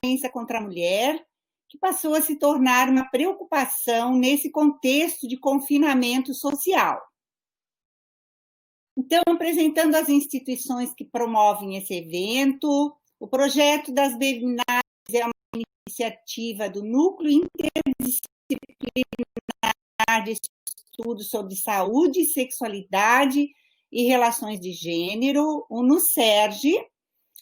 violência contra a mulher, que passou a se tornar uma preocupação nesse contexto de confinamento social. Então, apresentando as instituições que promovem esse evento, o projeto das webinars é uma iniciativa do Núcleo Interdisciplinar de Estudos sobre Saúde, Sexualidade e Relações de Gênero, o NUSERGE,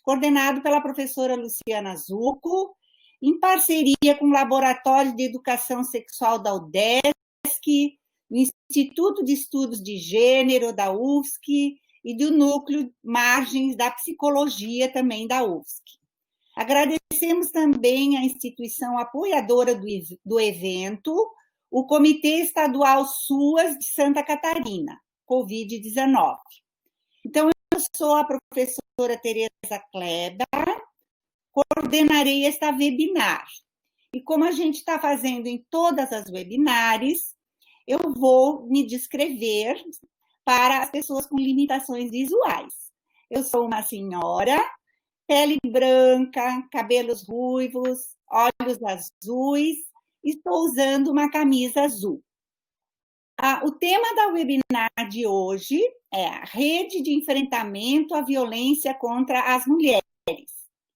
coordenado pela professora Luciana Zucco, em parceria com o Laboratório de Educação Sexual da UDESC, do Instituto de Estudos de Gênero da UFSC e do Núcleo Margens da Psicologia também da UFSC. Agradecemos também à instituição apoiadora do evento, o Comitê Estadual SUAS de Santa Catarina, Covid-19. Então, eu sou a professora Tereza Kleber, coordenarei esta webinar. E como a gente está fazendo em todas as webinars, eu vou me descrever para as pessoas com limitações visuais. Eu sou uma senhora, pele branca, cabelos ruivos, olhos azuis, estou usando uma camisa azul. O tema da webinar de hoje é a Rede de Enfrentamento à Violência contra as Mulheres,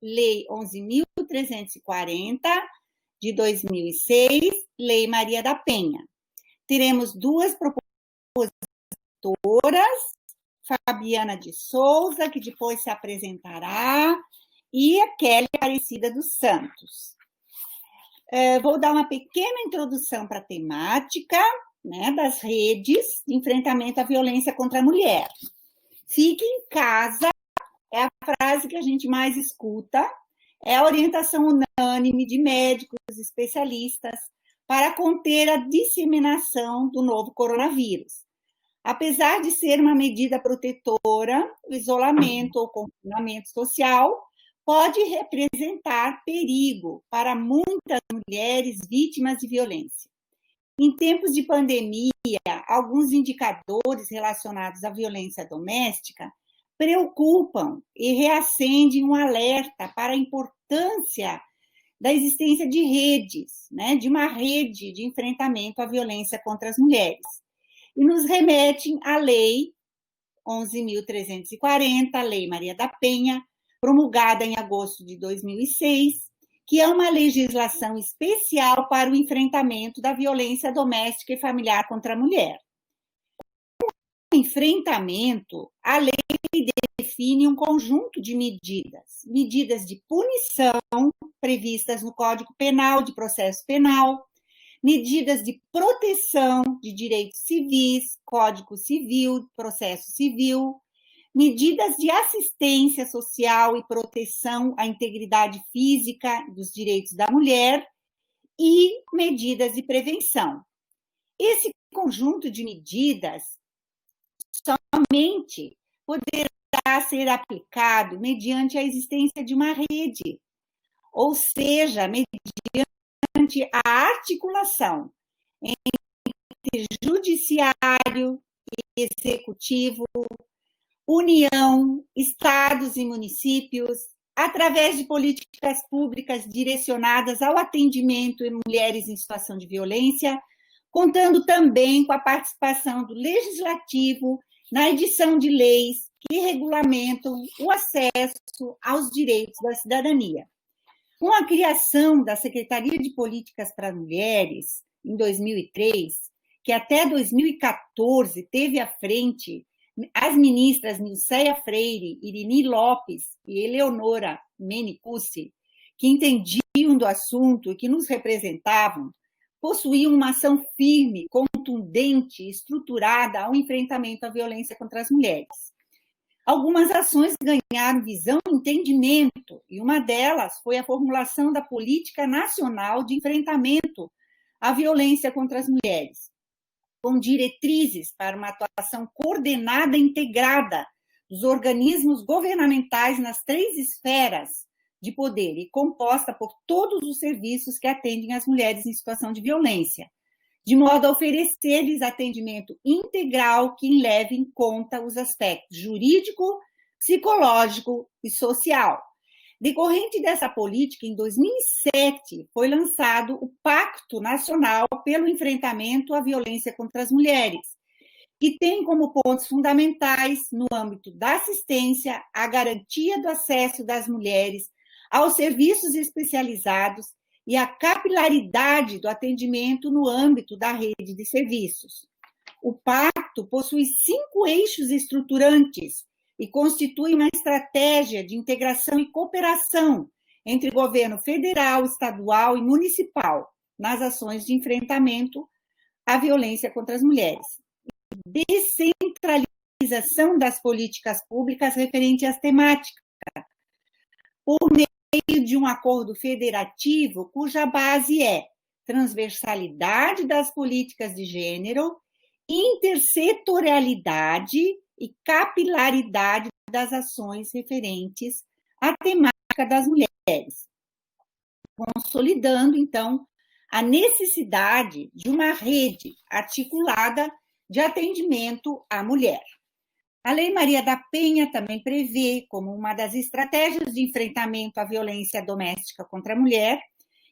Lei 11.340, de 2006, Lei Maria da Penha. Teremos duas propositoras, Fabiana de Souza, que depois se apresentará, e a Kelly Aparecida dos Santos. Vou dar uma pequena introdução para a temática, né, das redes de enfrentamento à violência contra a mulher. Fique em casa é a frase que a gente mais escuta, é a orientação unânime de médicos, especialistas, para conter a disseminação do novo coronavírus. Apesar de ser uma medida protetora, o isolamento ou confinamento social pode representar perigo para muitas mulheres vítimas de violência. Em tempos de pandemia, alguns indicadores relacionados à violência doméstica preocupam e reacendem um alerta para a importância da existência de redes, né, de uma rede de enfrentamento à violência contra as mulheres. E nos remetem à Lei 11.340, Lei Maria da Penha, promulgada em agosto de 2006, que é uma legislação especial para o enfrentamento da violência doméstica e familiar contra a mulher. O enfrentamento, a lei define um conjunto de medidas de punição previstas no Código Penal de Processo Penal, medidas de proteção de direitos civis, Código Civil, Processo Civil, medidas de assistência social e proteção à integridade física dos direitos da mulher e medidas de prevenção. Esse conjunto de medidas somente poderá ser aplicado mediante a existência de uma rede, ou seja, mediante a articulação entre judiciário e executivo, União, estados e municípios, através de políticas públicas direcionadas ao atendimento de mulheres em situação de violência, contando também com a participação do Legislativo na edição de leis que regulamentam o acesso aos direitos da cidadania. Com a criação da Secretaria de Políticas para Mulheres, em 2003, que até 2014 teve à frente as ministras Nilceia Freire, Irini Lopes e Eleonora Menicucci, que entendiam do assunto e que nos representavam, possuíam uma ação firme, contundente e estruturada ao enfrentamento à violência contra as mulheres. Algumas ações ganharam visão e entendimento, e uma delas foi a formulação da Política Nacional de Enfrentamento à Violência contra as Mulheres, com diretrizes para uma atuação coordenada e integrada dos organismos governamentais nas 3 esferas de poder e composta por todos os serviços que atendem as mulheres em situação de violência, de modo a oferecer-lhes atendimento integral que leve em conta os aspectos jurídico, psicológico e social. Decorrente dessa política, em 2007, foi lançado o Pacto Nacional pelo Enfrentamento à Violência contra as Mulheres, que tem como pontos fundamentais, no âmbito da assistência, a garantia do acesso das mulheres aos serviços especializados e a capilaridade do atendimento no âmbito da rede de serviços. O pacto possui 5 eixos estruturantes e constitui uma estratégia de integração e cooperação entre governo federal, estadual e municipal nas ações de enfrentamento à violência contra as mulheres. Descentralização das políticas públicas referente às temáticas, por meio de um acordo federativo cuja base é transversalidade das políticas de gênero, intersetorialidade e capilaridade das ações referentes à temática das mulheres, consolidando, então, a necessidade de uma rede articulada de atendimento à mulher. A Lei Maria da Penha também prevê, como uma das estratégias de enfrentamento à violência doméstica contra a mulher,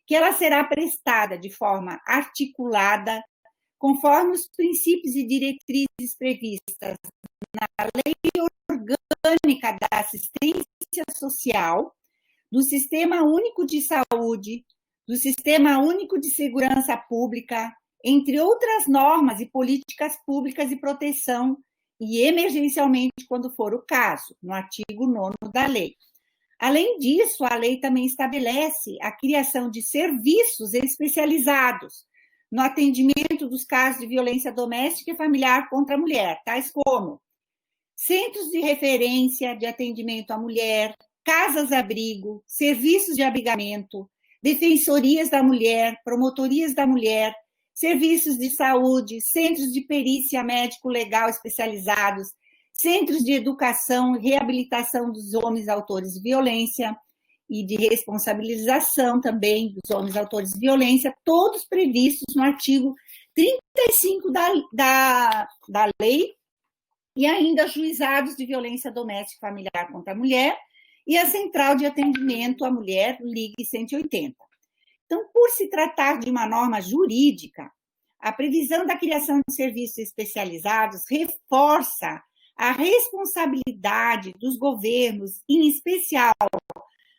que ela será prestada de forma articulada, conforme os princípios e diretrizes previstas na Lei Orgânica da Assistência Social, do Sistema Único de Saúde, do Sistema Único de Segurança Pública, entre outras normas e políticas públicas de proteção e emergencialmente, quando for o caso, no artigo 9º da lei. Além disso, a lei também estabelece a criação de serviços especializados no atendimento dos casos de violência doméstica e familiar contra a mulher, tais como centros de referência de atendimento à mulher, casas-abrigo, serviços de abrigamento, defensorias da mulher, promotorias da mulher, serviços de saúde, centros de perícia médico-legal especializados, centros de educação e reabilitação dos homens autores de violência e de responsabilização também dos homens autores de violência, todos previstos no artigo 35 da lei, e ainda juizados de violência doméstica e familiar contra a mulher e a Central de Atendimento à Mulher, Ligue 180. Então, por se tratar de uma norma jurídica, a previsão da criação de serviços especializados reforça a responsabilidade dos governos, em especial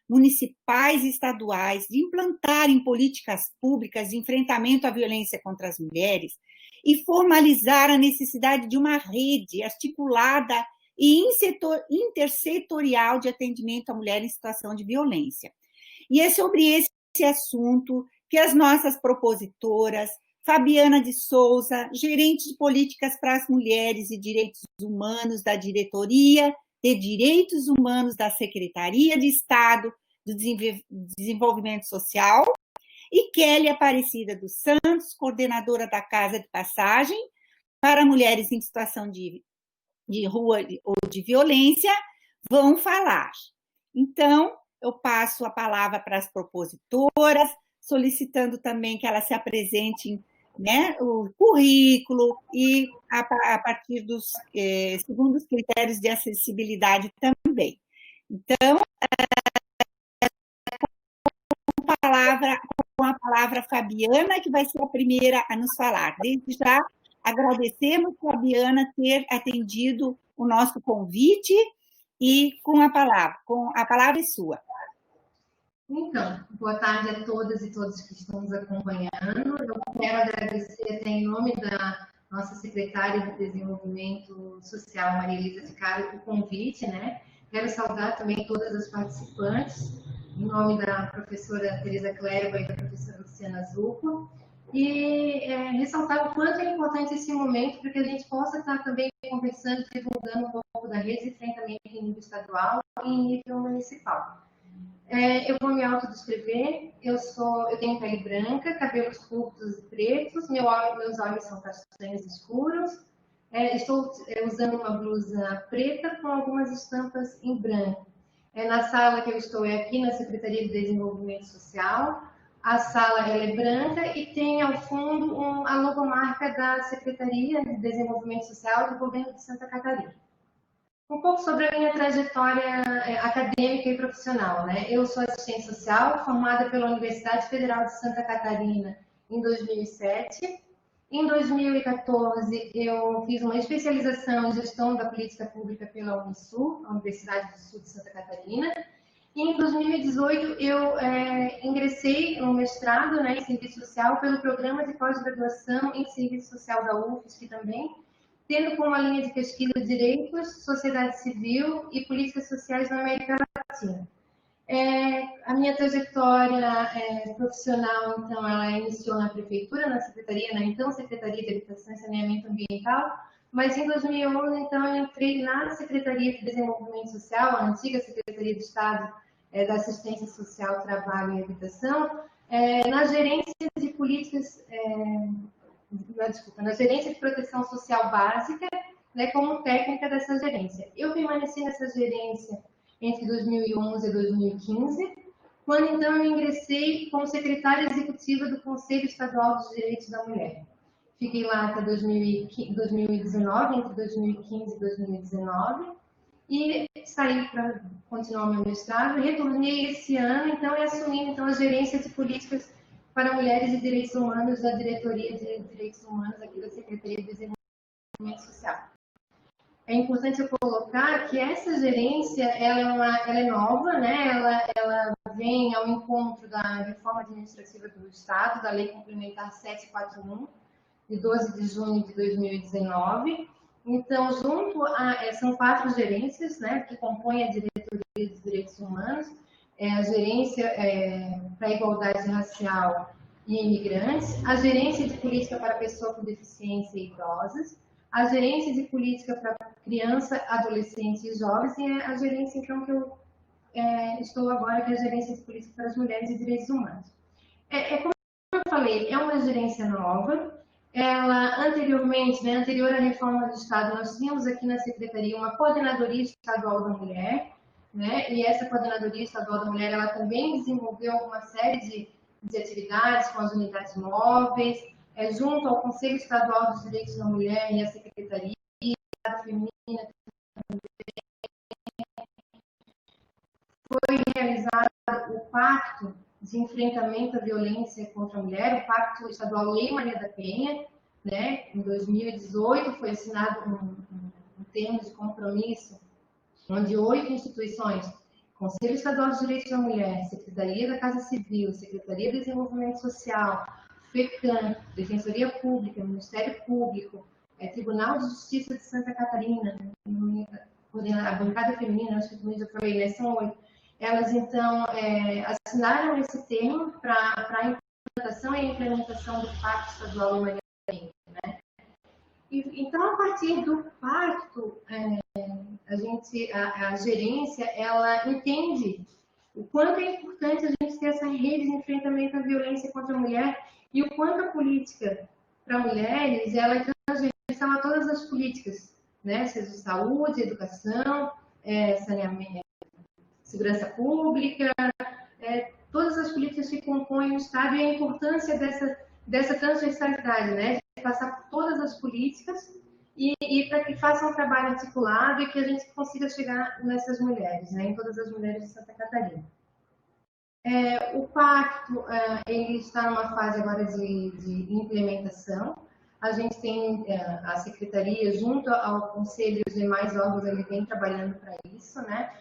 municipais e estaduais, de implantarem políticas públicas de enfrentamento à violência contra as mulheres e formalizar a necessidade de uma rede articulada e intersetorial de atendimento à mulher em situação de violência. E é sobre esse assunto que as nossas propositoras, Fabiana de Souza, gerente de políticas para as mulheres e direitos humanos da Diretoria de Direitos Humanos da Secretaria de Estado do Desenvolvimento Social, e Kelly Aparecida dos Santos, coordenadora da Casa de Passagem para mulheres em situação de rua ou de violência, vão falar. Então, eu passo a palavra para as propositoras, solicitando também que elas se apresentem, né, o currículo e a partir dos segundo os critérios de acessibilidade também. Então, com a palavra Fabiana, que vai ser a primeira a nos falar. Desde já, agradecemos, Fabiana, ter atendido o nosso convite e com a palavra é sua. Então, boa tarde a todas e todos que estão nos acompanhando. Eu quero agradecer até em nome da nossa secretária de Desenvolvimento Social, Maria Elisa Ficaro, o convite, né? Quero saudar também todas as participantes, em nome da professora Tereza Cleva e da professora Luciana Zucco, e ressaltar o quanto é importante esse momento para que a gente possa estar também conversando, divulgando um pouco da rede de enfrentamento em nível estadual e em nível municipal. Eu vou me autodescrever. Eu tenho pele branca, cabelos curtos e pretos, meus olhos são castanhos escuros. Estou usando uma blusa preta com algumas estampas em branco. Na sala que eu estou aqui na Secretaria de Desenvolvimento Social. A sala ela é branca e tem ao fundo a logomarca da Secretaria de Desenvolvimento Social do Governo de Santa Catarina. Um pouco sobre a minha trajetória acadêmica e profissional, né? Eu sou assistente social, formada pela Universidade Federal de Santa Catarina em 2007. Em 2014, eu fiz uma especialização em gestão da política pública pela Unisul, a Universidade do Sul de Santa Catarina. E em 2018, eu ingressei no mestrado, né, em Serviço Social pelo Programa de Pós-Graduação em Serviço Social da UFSC também, tendo como a linha de pesquisa Direitos, Sociedade Civil e Políticas Sociais na América Latina. A minha trajetória profissional, então, ela iniciou na prefeitura, na secretaria, na então Secretaria de Habitação e Saneamento Ambiental, mas em 2011, então, eu entrei na Secretaria de Desenvolvimento Social, a antiga Secretaria de Estado da Assistência Social, Trabalho e Habitação, na gerência de políticas, na gerência de proteção social básica, né, como técnica dessa gerência. Eu permaneci nessa gerência entre 2011 e 2015, quando então eu ingressei como secretária executiva do Conselho Estadual dos Direitos da Mulher. Fiquei lá até 2019, entre 2015 e 2019, e saí para continuar meu mestrado, retornei esse ano, então, e assumi então, a gerência de políticas para mulheres e direitos humanos da Diretoria de Direitos Humanos aqui da Secretaria de Desenvolvimento Social. É importante eu colocar que essa gerência ela é nova, né? Ela vem ao encontro da reforma administrativa do Estado, da Lei Complementar 741, de 12 de junho de 2019. Então, são 4 gerências, né, que compõem a Diretoria de Direitos Humanos, a Gerência para a Igualdade Racial e Imigrantes, a Gerência de Política para Pessoa com Deficiência e Idosas, a Gerência de Política para Criança, Adolescente e Jovens, e a gerência, então, que eu estou agora, que é a Gerência de Política para as Mulheres e Direitos Humanos. Como eu falei, é uma gerência nova. Ela, anteriormente, né, anterior à reforma do Estado, nós tínhamos aqui na Secretaria uma Coordenadoria Estadual da Mulher, né, e essa Coordenadoria Estadual da Mulher, ela também desenvolveu uma série de atividades com as unidades móveis, junto ao Conselho Estadual dos Direitos da Mulher e a Secretaria Feminina. Foi realizado o Pacto de Enfrentamento à Violência contra a Mulher, o Pacto Estadual Lei Maria da Penha, né? Em 2018 foi assinado um termo de compromisso, onde 8 instituições, Conselho Estadual dos Direitos da Mulher, Secretaria da Casa Civil, Secretaria de Desenvolvimento Social, FECAM, Defensoria Pública, Ministério Público, Tribunal de Justiça de Santa Catarina, a bancada feminina, acho que também já falei, né? São 8. Elas, então, assinaram esse termo para a implantação e implementação do Pacto Estadual de Maria da Penha, né? Então, a partir do pacto, a gerência, ela entende o quanto é importante a gente ter essa rede de enfrentamento à violência contra a mulher e o quanto a política para mulheres, ela é transversal a todas as políticas, né? Seja saúde, educação, saneamento, segurança pública, todas as políticas que compõem o Estado e a importância dessa transversalidade, né? De passar por todas as políticas e para que façam um trabalho articulado e que a gente consiga chegar nessas mulheres, né? Em todas as mulheres de Santa Catarina. O pacto ele está numa fase agora de implementação. A gente tem a secretaria, junto ao conselho e os demais órgãos, ele vem trabalhando para isso, né?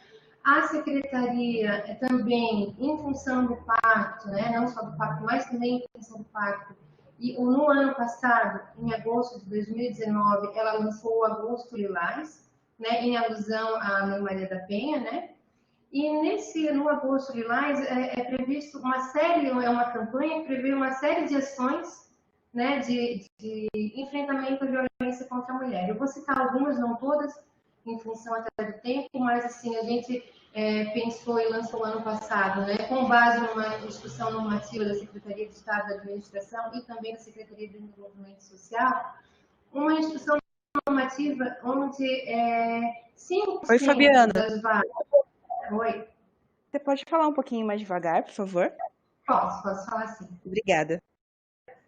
A secretaria também, em função do pacto, né? Não só do pacto, mas também em função do pacto. E no ano passado, em agosto de 2019, ela lançou o Agosto Lilás, né? Em alusão à Lei Maria da Penha, né? E no Agosto Lilás é previsto uma campanha que prevê uma série de ações, né, de enfrentamento à violência contra a mulher. Eu vou citar algumas, não todas, em função até do tempo, mas assim, a gente pensou e lançou ano passado, né, com base numa instrução normativa da Secretaria de Estado da Administração e também da Secretaria de Desenvolvimento Social, uma instrução normativa onde 5% Oi, Fabiana. das vagas... Oi. Você pode falar um pouquinho mais devagar, por favor? Posso falar sim. Obrigada.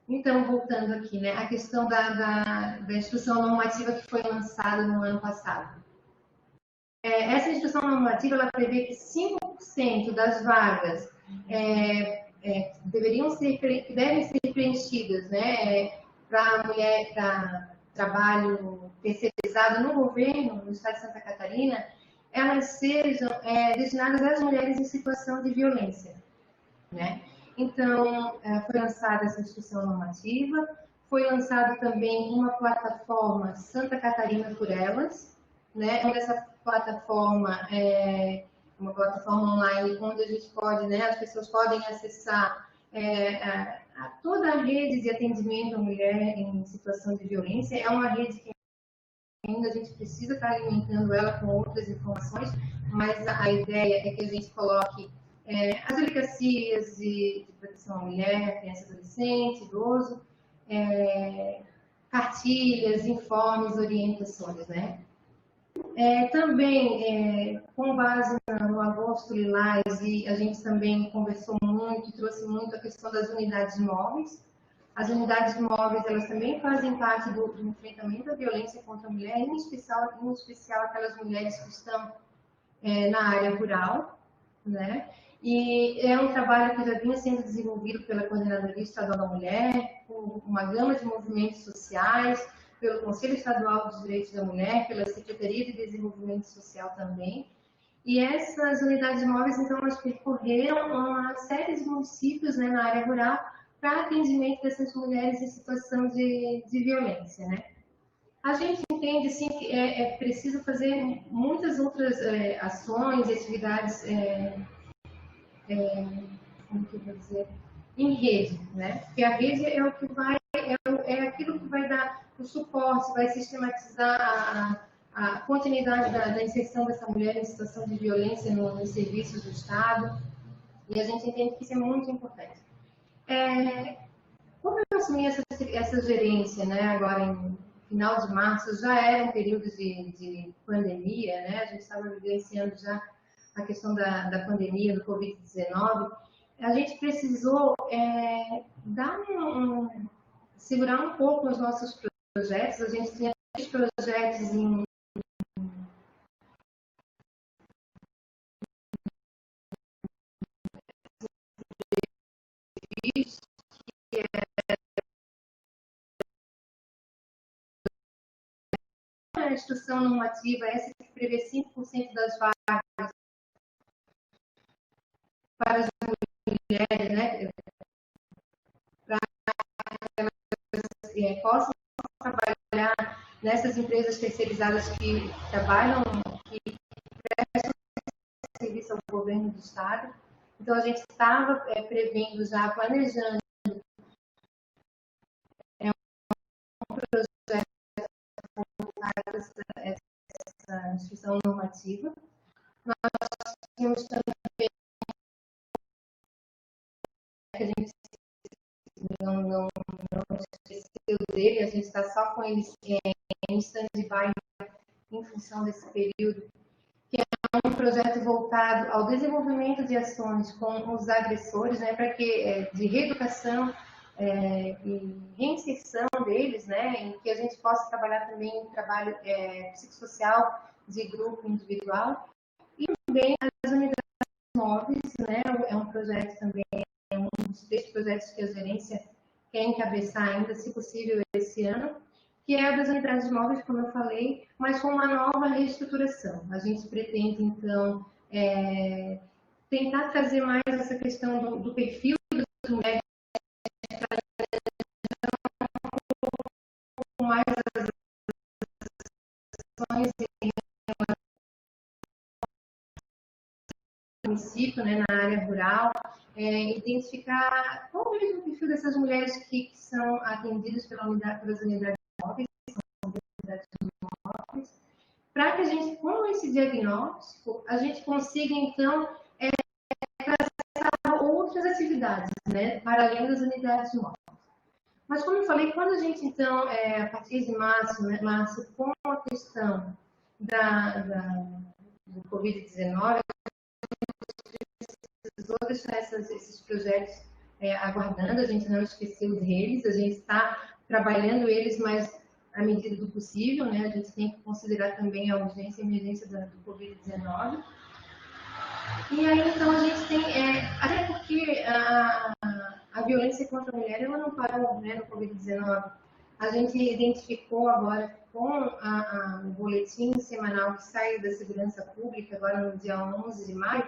Então, voltando aqui, né, a questão da instrução normativa que foi lançada no ano passado. essa instrução normativa ela prevê que 5% das vagas devem ser preenchidas, né, para mulher, para trabalho terceirizado no governo, no estado de Santa Catarina, elas sejam destinadas às mulheres em situação de violência, né? Então, foi lançada essa instrução normativa, foi lançada também uma plataforma Santa Catarina por Elas, né? Essa plataforma é uma plataforma online onde a gente pode, né, as pessoas podem acessar a toda a rede de atendimento à mulher em situação de violência. É uma rede que ainda a gente precisa estar alimentando ela com outras informações, mas a ideia é que a gente coloque as delegacias de proteção à mulher, criança, adolescente, idoso, cartilhas, informes, orientações, né? Também, com base no Agosto Lilás, e a gente também conversou muito, trouxe muito a questão das unidades móveis. As unidades móveis, elas também fazem parte do enfrentamento à violência contra a mulher, em especial aquelas mulheres que estão na área rural, né? E é um trabalho que já vinha sendo desenvolvido pela Coordenadoria Estadual da Mulher, com uma gama de movimentos sociais, pelo Conselho Estadual dos Direitos da Mulher, pela Secretaria de Desenvolvimento Social também. E essas unidades móveis, então, elas percorreram uma série de municípios, né, na área rural para atendimento dessas mulheres em situação de violência, né? A gente entende, assim, que é preciso fazer muitas outras ações e atividades, como que eu vou dizer, em rede, né? Porque a rede é o que vai, é aquilo que vai dar o suporte, vai sistematizar a continuidade da inserção dessa mulher em situação de violência nos serviços do Estado, e a gente entende que isso é muito importante. Como eu assumi essa gerência, né, agora em final de março, já era um período de pandemia, né? A gente estava vivenciando já a questão da pandemia, do Covid-19, a gente precisou segurar um pouco os nossos projetos. A gente tinha 3 projetos em a instrução normativa, essa que prevê 5% das vagas para as mulheres, né, para que elas possam trabalhar nessas empresas terceirizadas que trabalham, que prestam serviço ao governo do Estado. Então, a gente estava prevendo, já planejando um projeto para essa instrução normativa. Nós tínhamos também que a gente não esqueceu dele, a gente está só com ele em stand-by em função desse período, que é um projeto voltado ao desenvolvimento de ações com os agressores, né, para que de reeducação e reinserção deles, né, em que a gente possa trabalhar também em trabalho psicossocial de grupo individual, e também as unidades móveis, né, é um projeto também, é um dos 3 projetos que a gerência quer encabeçar ainda, se possível, esse ano, que é a das unidades móveis, como eu falei, mas com uma nova reestruturação. A gente pretende, então, tentar trazer mais essa questão do perfil das mulheres, com mais as ações no município, né, na área rural, identificar qual é o mesmo perfil dessas mulheres que são atendidas pelas unidades móveis, para que a gente, com esse diagnóstico, a gente consiga, então, trazer outras atividades, né, para além das unidades móveis. Mas, como eu falei, quando a gente, então, a partir de março, né, com a questão do Covid-19, precisou deixar esses projetos aguardando, a gente não esqueceu deles, a gente está trabalhando eles, mas à medida do possível, né? A gente tem que considerar também a urgência e emergência do Covid-19. E aí, então, a gente tem, até porque a violência contra a mulher, ela não parou, né, no Covid-19. A gente identificou agora com o boletim semanal que sai da Segurança Pública, agora no dia 11 de maio,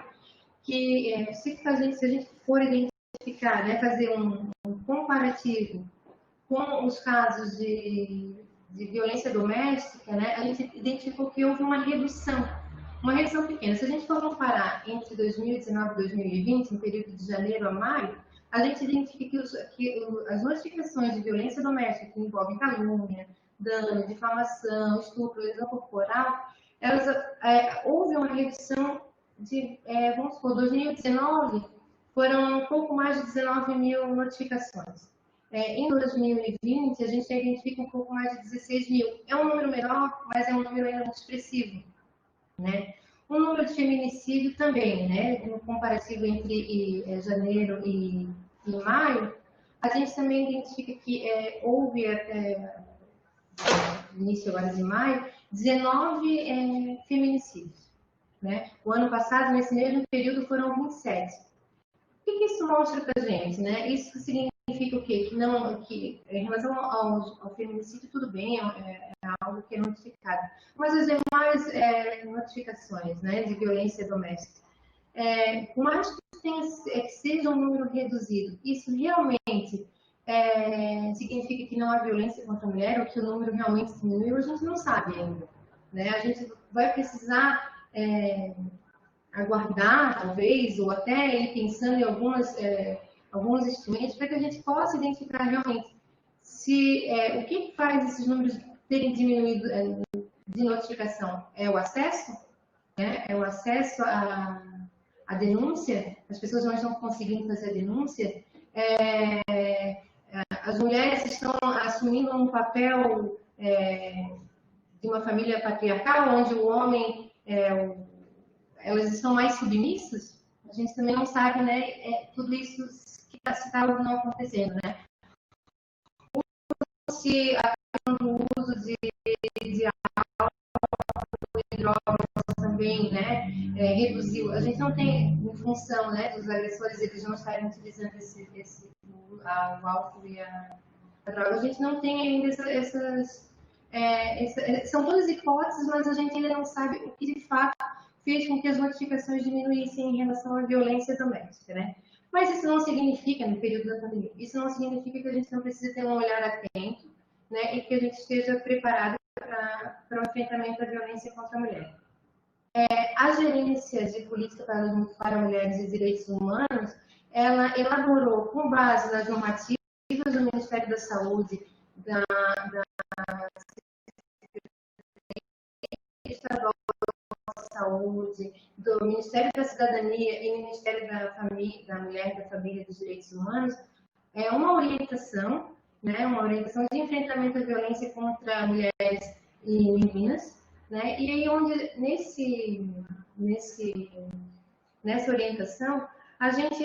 que se a gente for identificar, né, fazer um comparativo com os casos de violência doméstica, né, a gente identificou que houve uma redução pequena. Se a gente for comparar entre 2019 e 2020, no período de janeiro a maio, a gente identifica que as notificações de violência doméstica que envolvem calúnia, dano, difamação, estupro, lesão corporal, houve uma redução de, vamos supor, 2019 foram um pouco mais de 19 mil notificações. Em 2020, a gente identifica um pouco mais de 16 mil. É um número menor, mas é um número ainda muito expressivo, né? O número de feminicídio também, né? No comparativo entre janeiro e maio, a gente também identifica que houve até início agora de maio 19 feminicídios, né? O ano passado, nesse mesmo período, foram 27. O que isso mostra para a gente, né? Isso significa o quê? Que em relação ao feminicídio, tudo bem, é algo que é notificado. Mas as demais notificações, né, de violência doméstica, por mais que seja um número reduzido, isso realmente significa que não há violência contra a mulher ou que o número realmente diminuiu? A gente não sabe ainda, né? A gente vai precisar aguardar, talvez, ou até ir pensando em alguns instrumentos para que a gente possa identificar realmente o que faz esses números terem diminuído de notificação. É o acesso? Né? É o acesso à denúncia? As pessoas não estão conseguindo fazer a denúncia? As mulheres estão assumindo um papel de uma família patriarcal, onde o homem elas estão mais submissas? A gente também não sabe, né? Tudo isso que está não acontecendo, né? Se o uso de álcool e drogas também, né? Reduziu. A gente não tem, em função, né, dos agressores, eles não estarem utilizando o álcool e a droga. A gente não tem ainda são todas hipóteses, mas a gente ainda não sabe o que de fato fez com que as notificações diminuíssem em relação à violência doméstica, né? Mas isso não significa, no período da pandemia, isso não significa que a gente não precisa ter um olhar atento, né? E que a gente esteja preparado para o enfrentamento da violência contra a mulher. A Gerência de Política para Mulheres e Direitos Humanos, ela elaborou, com base nas normativas do Ministério da Saúde, da Estadual da Saúde, do Ministério da Cidadania e Ministério da Mulher, da Família e dos Direitos Humanos, uma orientação, né, uma orientação de enfrentamento à violência contra mulheres e meninas, né, e aí onde nessa orientação a gente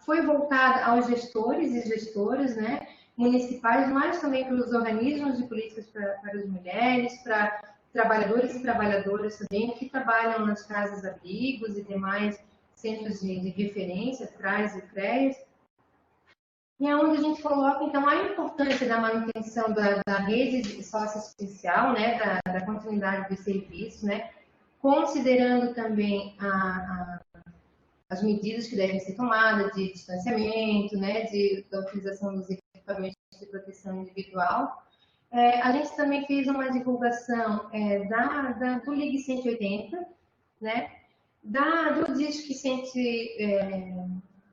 foi voltada aos gestores e gestoras, né, municipais, mas também para os organismos de políticas para as mulheres, para trabalhadores e trabalhadoras também que trabalham nas casas-abrigos e demais centros de referência, CRAs e CREAs, e é onde a gente coloca, então, a importância da manutenção da rede socioassistencial, né, da continuidade do serviço, né, considerando também as medidas que devem ser tomadas de distanciamento, né, da utilização dos equipamentos de proteção individual. A gente também fez uma divulgação do Ligue 180, né, do Disque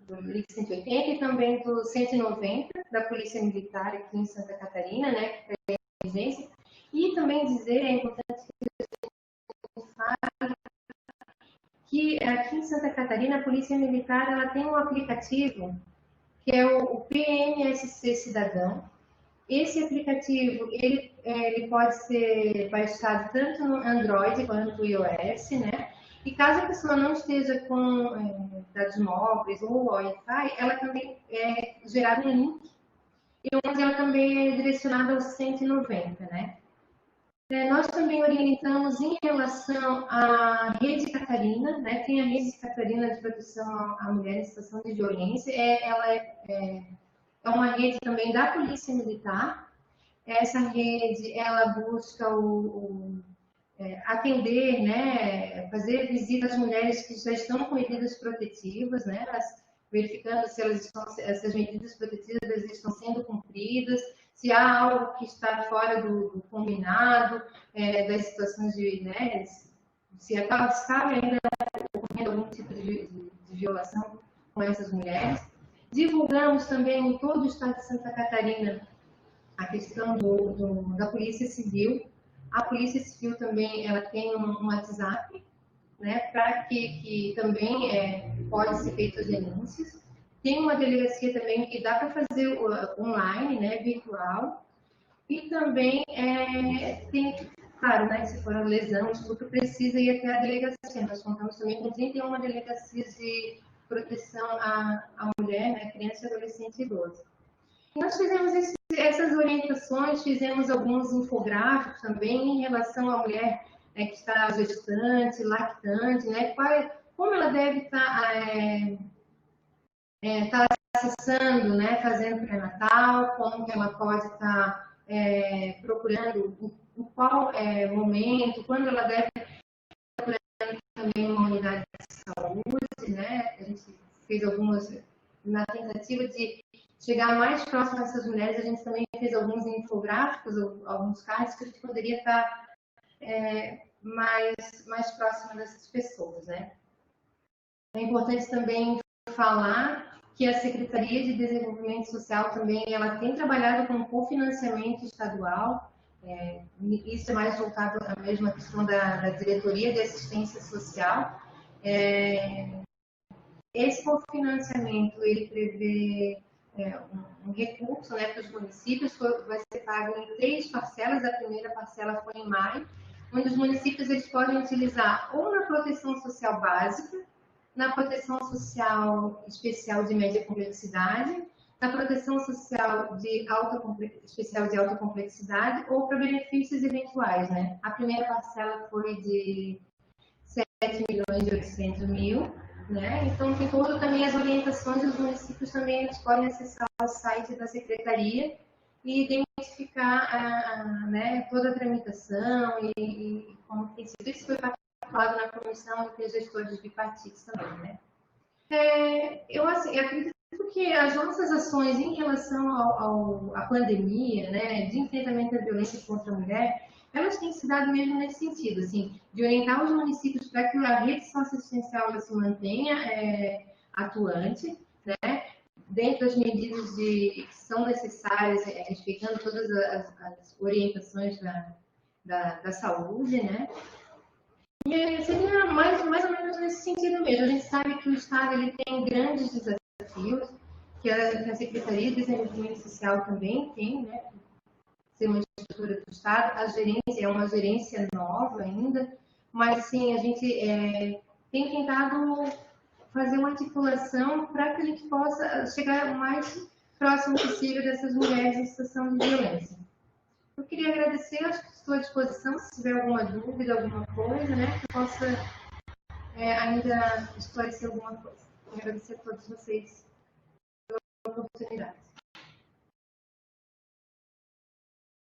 do Ligue 180 e também do 190 da Polícia Militar aqui em Santa Catarina, né, que é a emergência. E também dizer, é importante que aqui em Santa Catarina a Polícia Militar ela tem um aplicativo que é o PMSC Cidadão. Esse aplicativo ele pode ser baixado tanto no Android quanto no iOS, né? E caso a pessoa não esteja com dados móveis ou Wi-Fi, ela também é gerado um link. e onde ela também é direcionada aos 190, né? Nós também orientamos em relação à Rede Catarina, né? Tem a Rede Catarina de Proteção à Mulher em Situação de Violência, ela é uma rede também da Polícia Militar. Essa rede, ela busca atender, né, fazer visita às mulheres que já estão com medidas protetivas, né, verificando se essas medidas protetivas estão sendo cumpridas, se há algo que está fora do combinado, das situações de, né, se está ainda ocorrendo algum tipo de violação com essas mulheres. Divulgamos também em todo o estado de Santa Catarina a questão da Polícia Civil. A Polícia Civil também ela tem um WhatsApp, né, para que também pode ser feito as denúncias. Tem uma delegacia também que dá para fazer online, né, virtual. E também tem, claro, né, se for uma lesão, estupro, precisa ir até a delegacia. Nós contamos também com 31 delegacias de proteção à mulher, né, criança, adolescente e idoso. Nós fizemos essas orientações, fizemos alguns infográficos também em relação à mulher que está gestante, lactante, né? Como ela deve estar acessando, né? Fazendo pré-natal, como que ela pode estar procurando em qual momento, quando ela deve estar procurando também uma unidade de saúde, né? A gente fez algumas na tentativa de chegar mais próximo a essas mulheres. A gente também fez alguns infográficos, alguns cards que a gente poderia estar mais próximo dessas pessoas, né? É importante também falar que a Secretaria de Desenvolvimento Social também ela tem trabalhado com cofinanciamento estadual. Isso é mais voltado à mesma questão da Diretoria de Assistência Social. Esse cofinanciamento ele prevê um recurso, né, para os municípios, vai ser pago em 3 parcelas. A primeira parcela foi em maio, onde os municípios eles podem utilizar ou na proteção social básica, na proteção social especial de média complexidade, na proteção social especial de alta complexidade ou para benefícios eventuais, né? A primeira parcela foi de 7.800.000, né? Então, tem todo também as orientações dos municípios também, eles podem acessar o site da Secretaria e identificar né, toda a tramitação e como tem sido. Isso foi falado na comissão entre gestores bipartidos também, né? Eu acredito que as nossas ações em relação à pandemia, né, de enfrentamento à violência contra a mulher, elas têm se dado mesmo nesse sentido, assim, de orientar os municípios para que a rede socioassistencial ela se mantenha atuante, né, dentro das medidas que são necessárias, respeitando todas as orientações da saúde, né. E seria mais ou menos nesse sentido mesmo. A gente sabe que o Estado ele tem grandes desafios, que a Secretaria de Desenvolvimento Social também tem, né, ser uma estrutura do Estado. A gerência é uma gerência nova ainda, mas sim, a gente tem tentado fazer uma articulação para que a gente possa chegar o mais próximo possível dessas mulheres em situação de violência. Eu queria agradecer, acho que estou à disposição, se tiver alguma dúvida, alguma coisa, né, que eu possa ainda esclarecer alguma coisa. Quero agradecer a todos vocês pela oportunidade.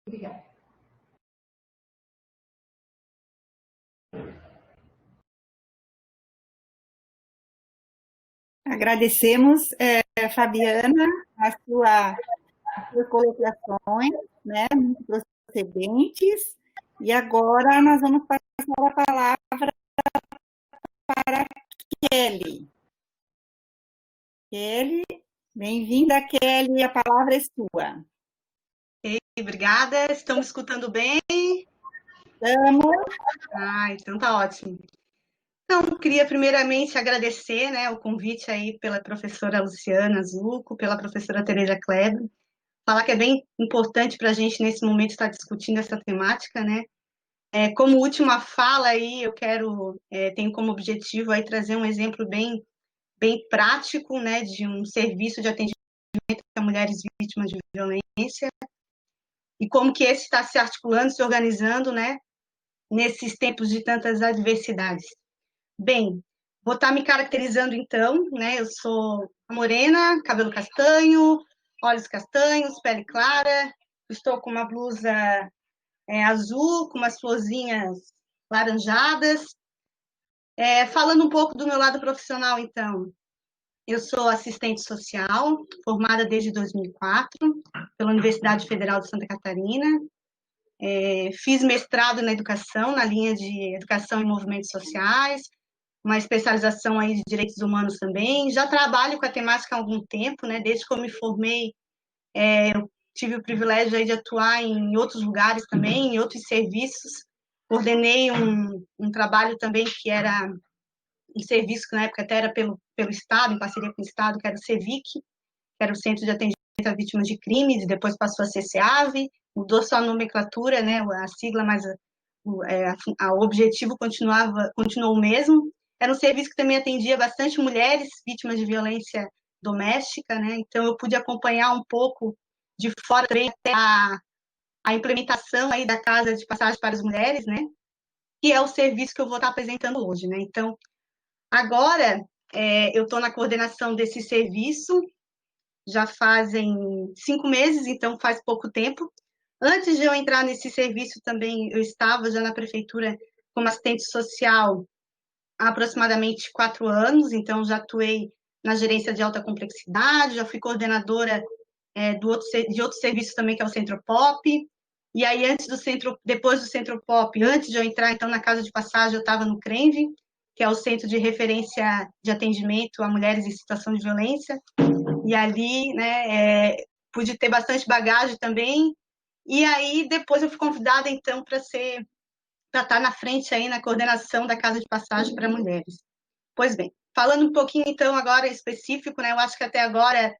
Obrigada. Agradecemos, Fabiana, as suas colocações, né, muito procedentes. E agora nós vamos passar a palavra para Kelly. Kelly, bem-vinda, Kelly, a palavra é sua. Obrigada, estão me escutando bem? Estamos. Então tá ótimo. Então, queria primeiramente agradecer, né, o convite aí pela professora Luciana Zucco, pela professora Tereza Kleber, falar que é bem importante para a gente nesse momento estar discutindo essa temática, né. Como última fala aí, eu tenho como objetivo aí trazer um exemplo bem prático, né, de um serviço de atendimento a mulheres vítimas de violência, e como que esse está se articulando, se organizando, né, nesses tempos de tantas adversidades. Bem, vou estar me caracterizando então, né, eu sou morena, cabelo castanho, olhos castanhos, pele clara, estou com uma blusa azul, com umas florzinhas laranjadas. Falando um pouco do meu lado profissional, então, eu sou assistente social, formada desde 2004, pela Universidade Federal de Santa Catarina. Fiz mestrado na educação, na linha de educação e movimentos sociais, uma especialização aí de direitos humanos também. Já trabalho com a temática há algum tempo, né? Desde que eu me formei, eu tive o privilégio aí de atuar em outros lugares também, em outros serviços. Coordenei um trabalho também que era um serviço que na época até era pelo Estado, em parceria com o Estado, que era o CEVIC, que era o Centro de Atendimento a Vítimas de Crimes, e depois passou a ser CEAV, mudou só a nomenclatura, né, a sigla, mas o objetivo continuou o mesmo. Era um serviço que também atendia bastante mulheres vítimas de violência doméstica, né, então eu pude acompanhar um pouco de fora também até a implementação aí da Casa de Passagem para as Mulheres, né, que é o serviço que eu vou estar apresentando hoje, né. Então, agora, eu estou na coordenação desse serviço, já fazem 5 meses, então faz pouco tempo. Antes de eu entrar nesse serviço também, eu estava já na prefeitura como assistente social há aproximadamente 4 anos, então já atuei na gerência de alta complexidade, já fui coordenadora de outro serviço também, que é o Centro Pop. E aí, depois do Centro Pop, antes de eu entrar então na Casa de Passagem, eu estava no CRENV, que é o Centro de Referência de Atendimento a Mulheres em Situação de Violência. E ali, né, pude ter bastante bagagem também. E aí, depois eu fui convidada, então, para estar na frente aí na coordenação da Casa de Passagem para Mulheres. Pois bem, falando um pouquinho, então, agora específico, né, eu acho que até agora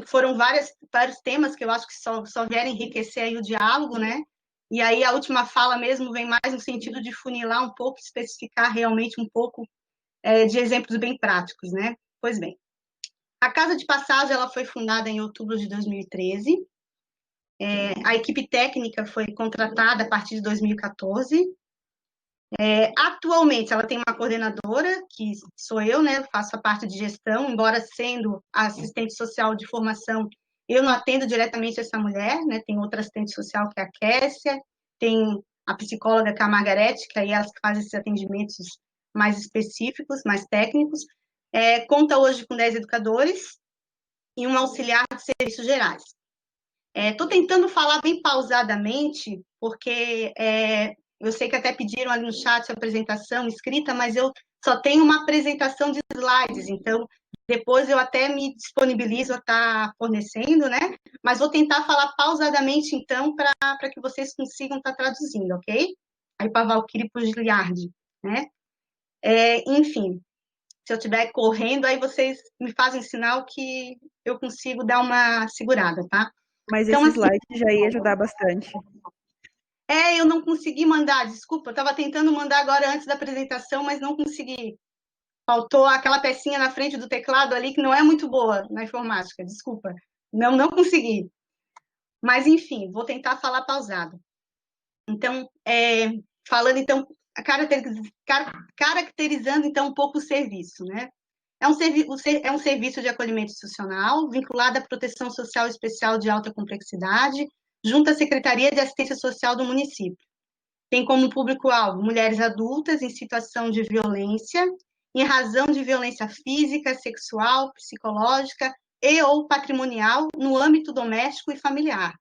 foram vários temas que eu acho que só vieram enriquecer aí o diálogo, né? E aí a última fala mesmo vem mais no sentido de funilar um pouco, especificar realmente um pouco de exemplos bem práticos, né? Pois bem, a Casa de Passagem ela foi fundada em outubro de 2013. A equipe técnica foi contratada a partir de 2014. Atualmente, ela tem uma coordenadora, que sou eu, né? Faço a parte de gestão, embora sendo assistente social de formação, eu não atendo diretamente essa mulher, né? Tem outra assistente social, que é a Kessia, tem a psicóloga, que é a Margarete, que aí elas fazem esses atendimentos mais específicos, mais técnicos. Conta hoje com 10 educadores e um auxiliar de serviços gerais. Estou tentando falar bem pausadamente, porque eu sei que até pediram ali no chat a apresentação escrita, mas eu só tenho uma apresentação de slides, então depois eu até me disponibilizo a estar fornecendo, né? Mas vou tentar falar pausadamente, então, para que vocês consigam estar traduzindo, ok? Aí para a Valquíria e para o Giliardi, né? Enfim, se eu estiver correndo, aí vocês me fazem sinal que eu consigo dar uma segurada, tá? Mas então, esse slide já ia ajudar bastante. Eu não consegui mandar, desculpa, eu estava tentando mandar agora antes da apresentação, mas não consegui. Faltou aquela pecinha na frente do teclado ali, que não é muito boa na informática, desculpa. Não consegui. Mas, enfim, vou tentar falar pausado. Então, falando, então, caracterizando, então, um pouco o serviço, né? É um serviço de acolhimento institucional vinculado à proteção social especial de alta complexidade, junto à Secretaria de Assistência Social do município. Tem como público-alvo mulheres adultas em situação de violência, em razão de violência física, sexual, psicológica e ou patrimonial no âmbito doméstico e familiar,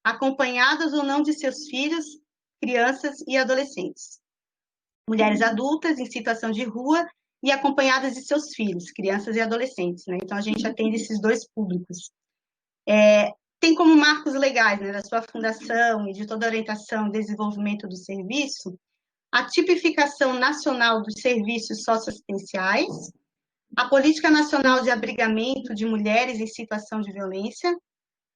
acompanhadas ou não de seus filhos, crianças e adolescentes. Mulheres adultas em situação de rua e acompanhadas de seus filhos, crianças e adolescentes, né? Então, a gente atende esses dois públicos. Tem como marcos legais, né, da sua fundação e de toda a orientação e desenvolvimento do serviço, a tipificação nacional dos serviços socioassistenciais, a Política Nacional de Abrigamento de Mulheres em Situação de Violência,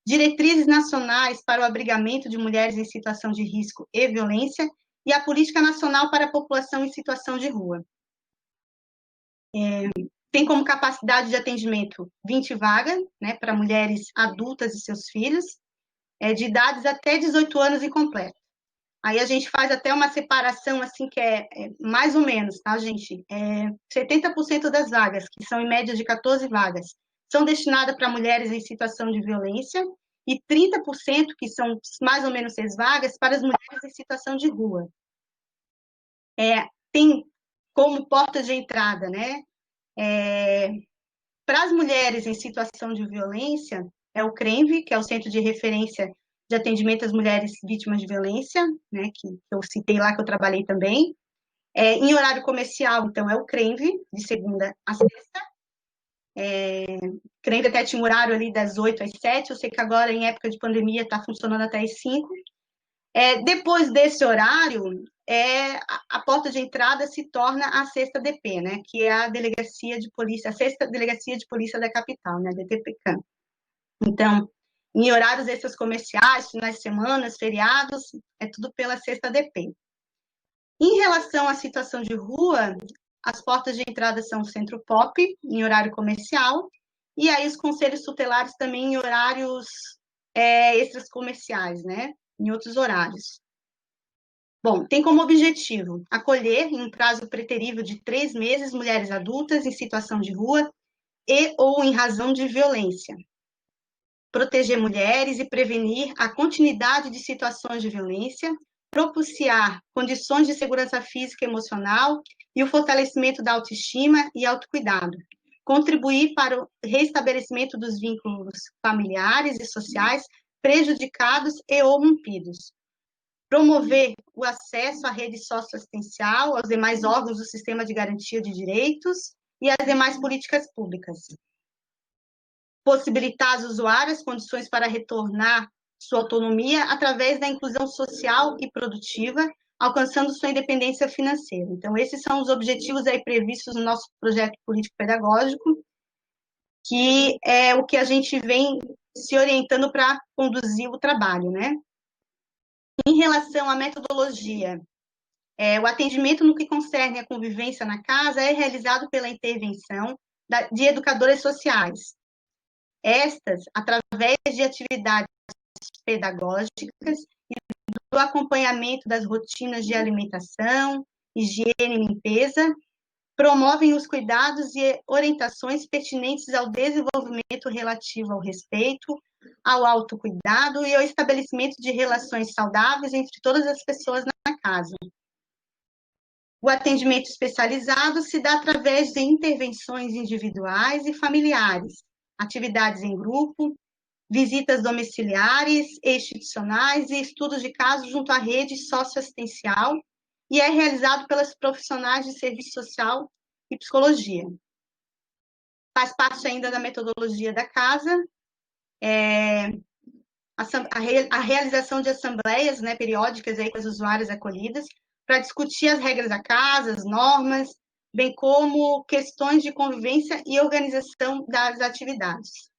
diretrizes nacionais para o abrigamento de mulheres em situação de risco e violência, e a Política Nacional para a População em Situação de Rua. tem como capacidade de atendimento 20 vagas, né, para mulheres adultas e seus filhos, de idades até 18 anos incompleto. Aí a gente faz até uma separação, assim, que é mais ou menos, tá, gente? 70% das vagas, que são em média de 14 vagas, são destinadas para mulheres em situação de violência, e 30%, que são mais ou menos 6 vagas, para as mulheres em situação de rua. Tem como porta de entrada, né? Para as mulheres em situação de violência, é o CRENV, que é o Centro de Referência de Atendimento às Mulheres Vítimas de Violência, né, que eu citei lá, que eu trabalhei também. Em horário comercial, então, é o CRENV, de segunda a sexta. CRENV até tinha um horário ali das 8 às 7, eu sei que agora, em época de pandemia, está funcionando até às 5. Depois desse horário, a porta de entrada se torna a sexta DP, né, que é a Delegacia de Polícia, a sexta Delegacia de Polícia da Capital, né, DTPCAM. Então, em horários extras comerciais, finais de semana, feriados, é tudo pela sexta DP. Em relação à situação de rua, as portas de entrada são o Centro Pop, em horário comercial, e aí os conselhos tutelares também em horários extras comerciais, né? Em outros horários. Bom, tem como objetivo acolher, em um prazo preterível de 3 meses, mulheres adultas em situação de rua e ou em razão de violência. Proteger mulheres e prevenir a continuidade de situações de violência, propiciar condições de segurança física e emocional e o fortalecimento da autoestima e autocuidado, contribuir para o restabelecimento dos vínculos familiares e sociais prejudicados e ou rompidos, promover o acesso à rede socioassistencial, aos demais órgãos do sistema de garantia de direitos e às demais políticas públicas, possibilitar às usuárias condições para retornar sua autonomia através da inclusão social e produtiva, alcançando sua independência financeira. Então, esses são os objetivos aí previstos no nosso projeto político-pedagógico, que é o que a gente vem se orientando para conduzir o trabalho, né? Em relação à metodologia, o atendimento no que concerne a convivência na casa é realizado pela intervenção de educadoras sociais. Estas, através de atividades pedagógicas e do acompanhamento das rotinas de alimentação, higiene e limpeza, promovem os cuidados e orientações pertinentes ao desenvolvimento relativo ao respeito, ao autocuidado e ao estabelecimento de relações saudáveis entre todas as pessoas na casa. O atendimento especializado se dá através de intervenções individuais e familiares, atividades em grupo, visitas domiciliares e institucionais e estudos de casos junto à rede socioassistencial e é realizado pelas profissionais de serviço social e psicologia. Faz parte ainda da metodologia da casa, a realização de assembleias, né, periódicas aí com as usuárias acolhidas, para discutir as regras da casa, as normas, bem como questões de convivência e organização das atividades.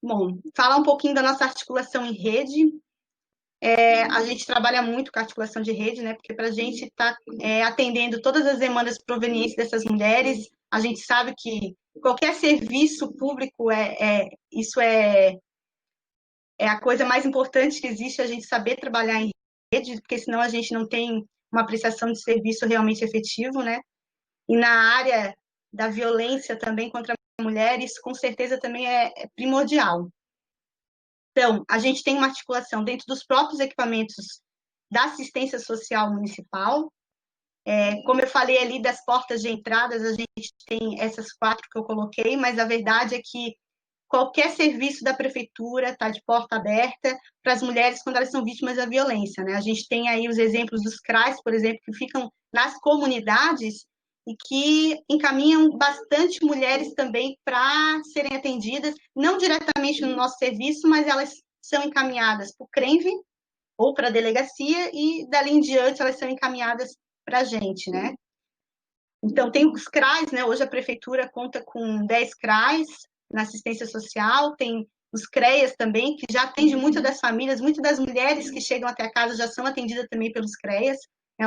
Bom, falar um pouquinho da nossa articulação em rede. A gente trabalha muito com a articulação de rede, né? Porque para a gente estar atendendo todas as demandas provenientes dessas mulheres, a gente sabe que qualquer serviço público isso é a coisa mais importante que existe, a gente saber trabalhar em rede, porque senão a gente não tem uma prestação de serviço realmente efetivo, né? E na área da violência também contra a mulher, isso com certeza também é primordial. Então, a gente tem uma articulação dentro dos próprios equipamentos da assistência social municipal. Como eu falei ali das portas de entradas, a gente tem essas 4 que eu coloquei, mas a verdade é que qualquer serviço da prefeitura está de porta aberta para as mulheres quando elas são vítimas da violência, né? A gente tem aí os exemplos dos CRAs, por exemplo, que ficam nas comunidades e que encaminham bastante mulheres também para serem atendidas, não diretamente no nosso serviço, mas elas são encaminhadas para o CRENV ou para a delegacia e dali em diante elas são encaminhadas para a gente, né? Então, tem os CRAs, né? Hoje a prefeitura conta com 10 CRAs na assistência social, tem os CREAs também, que já atende muitas das famílias, muitas das mulheres que chegam até a casa já são atendidas também pelos CREAs.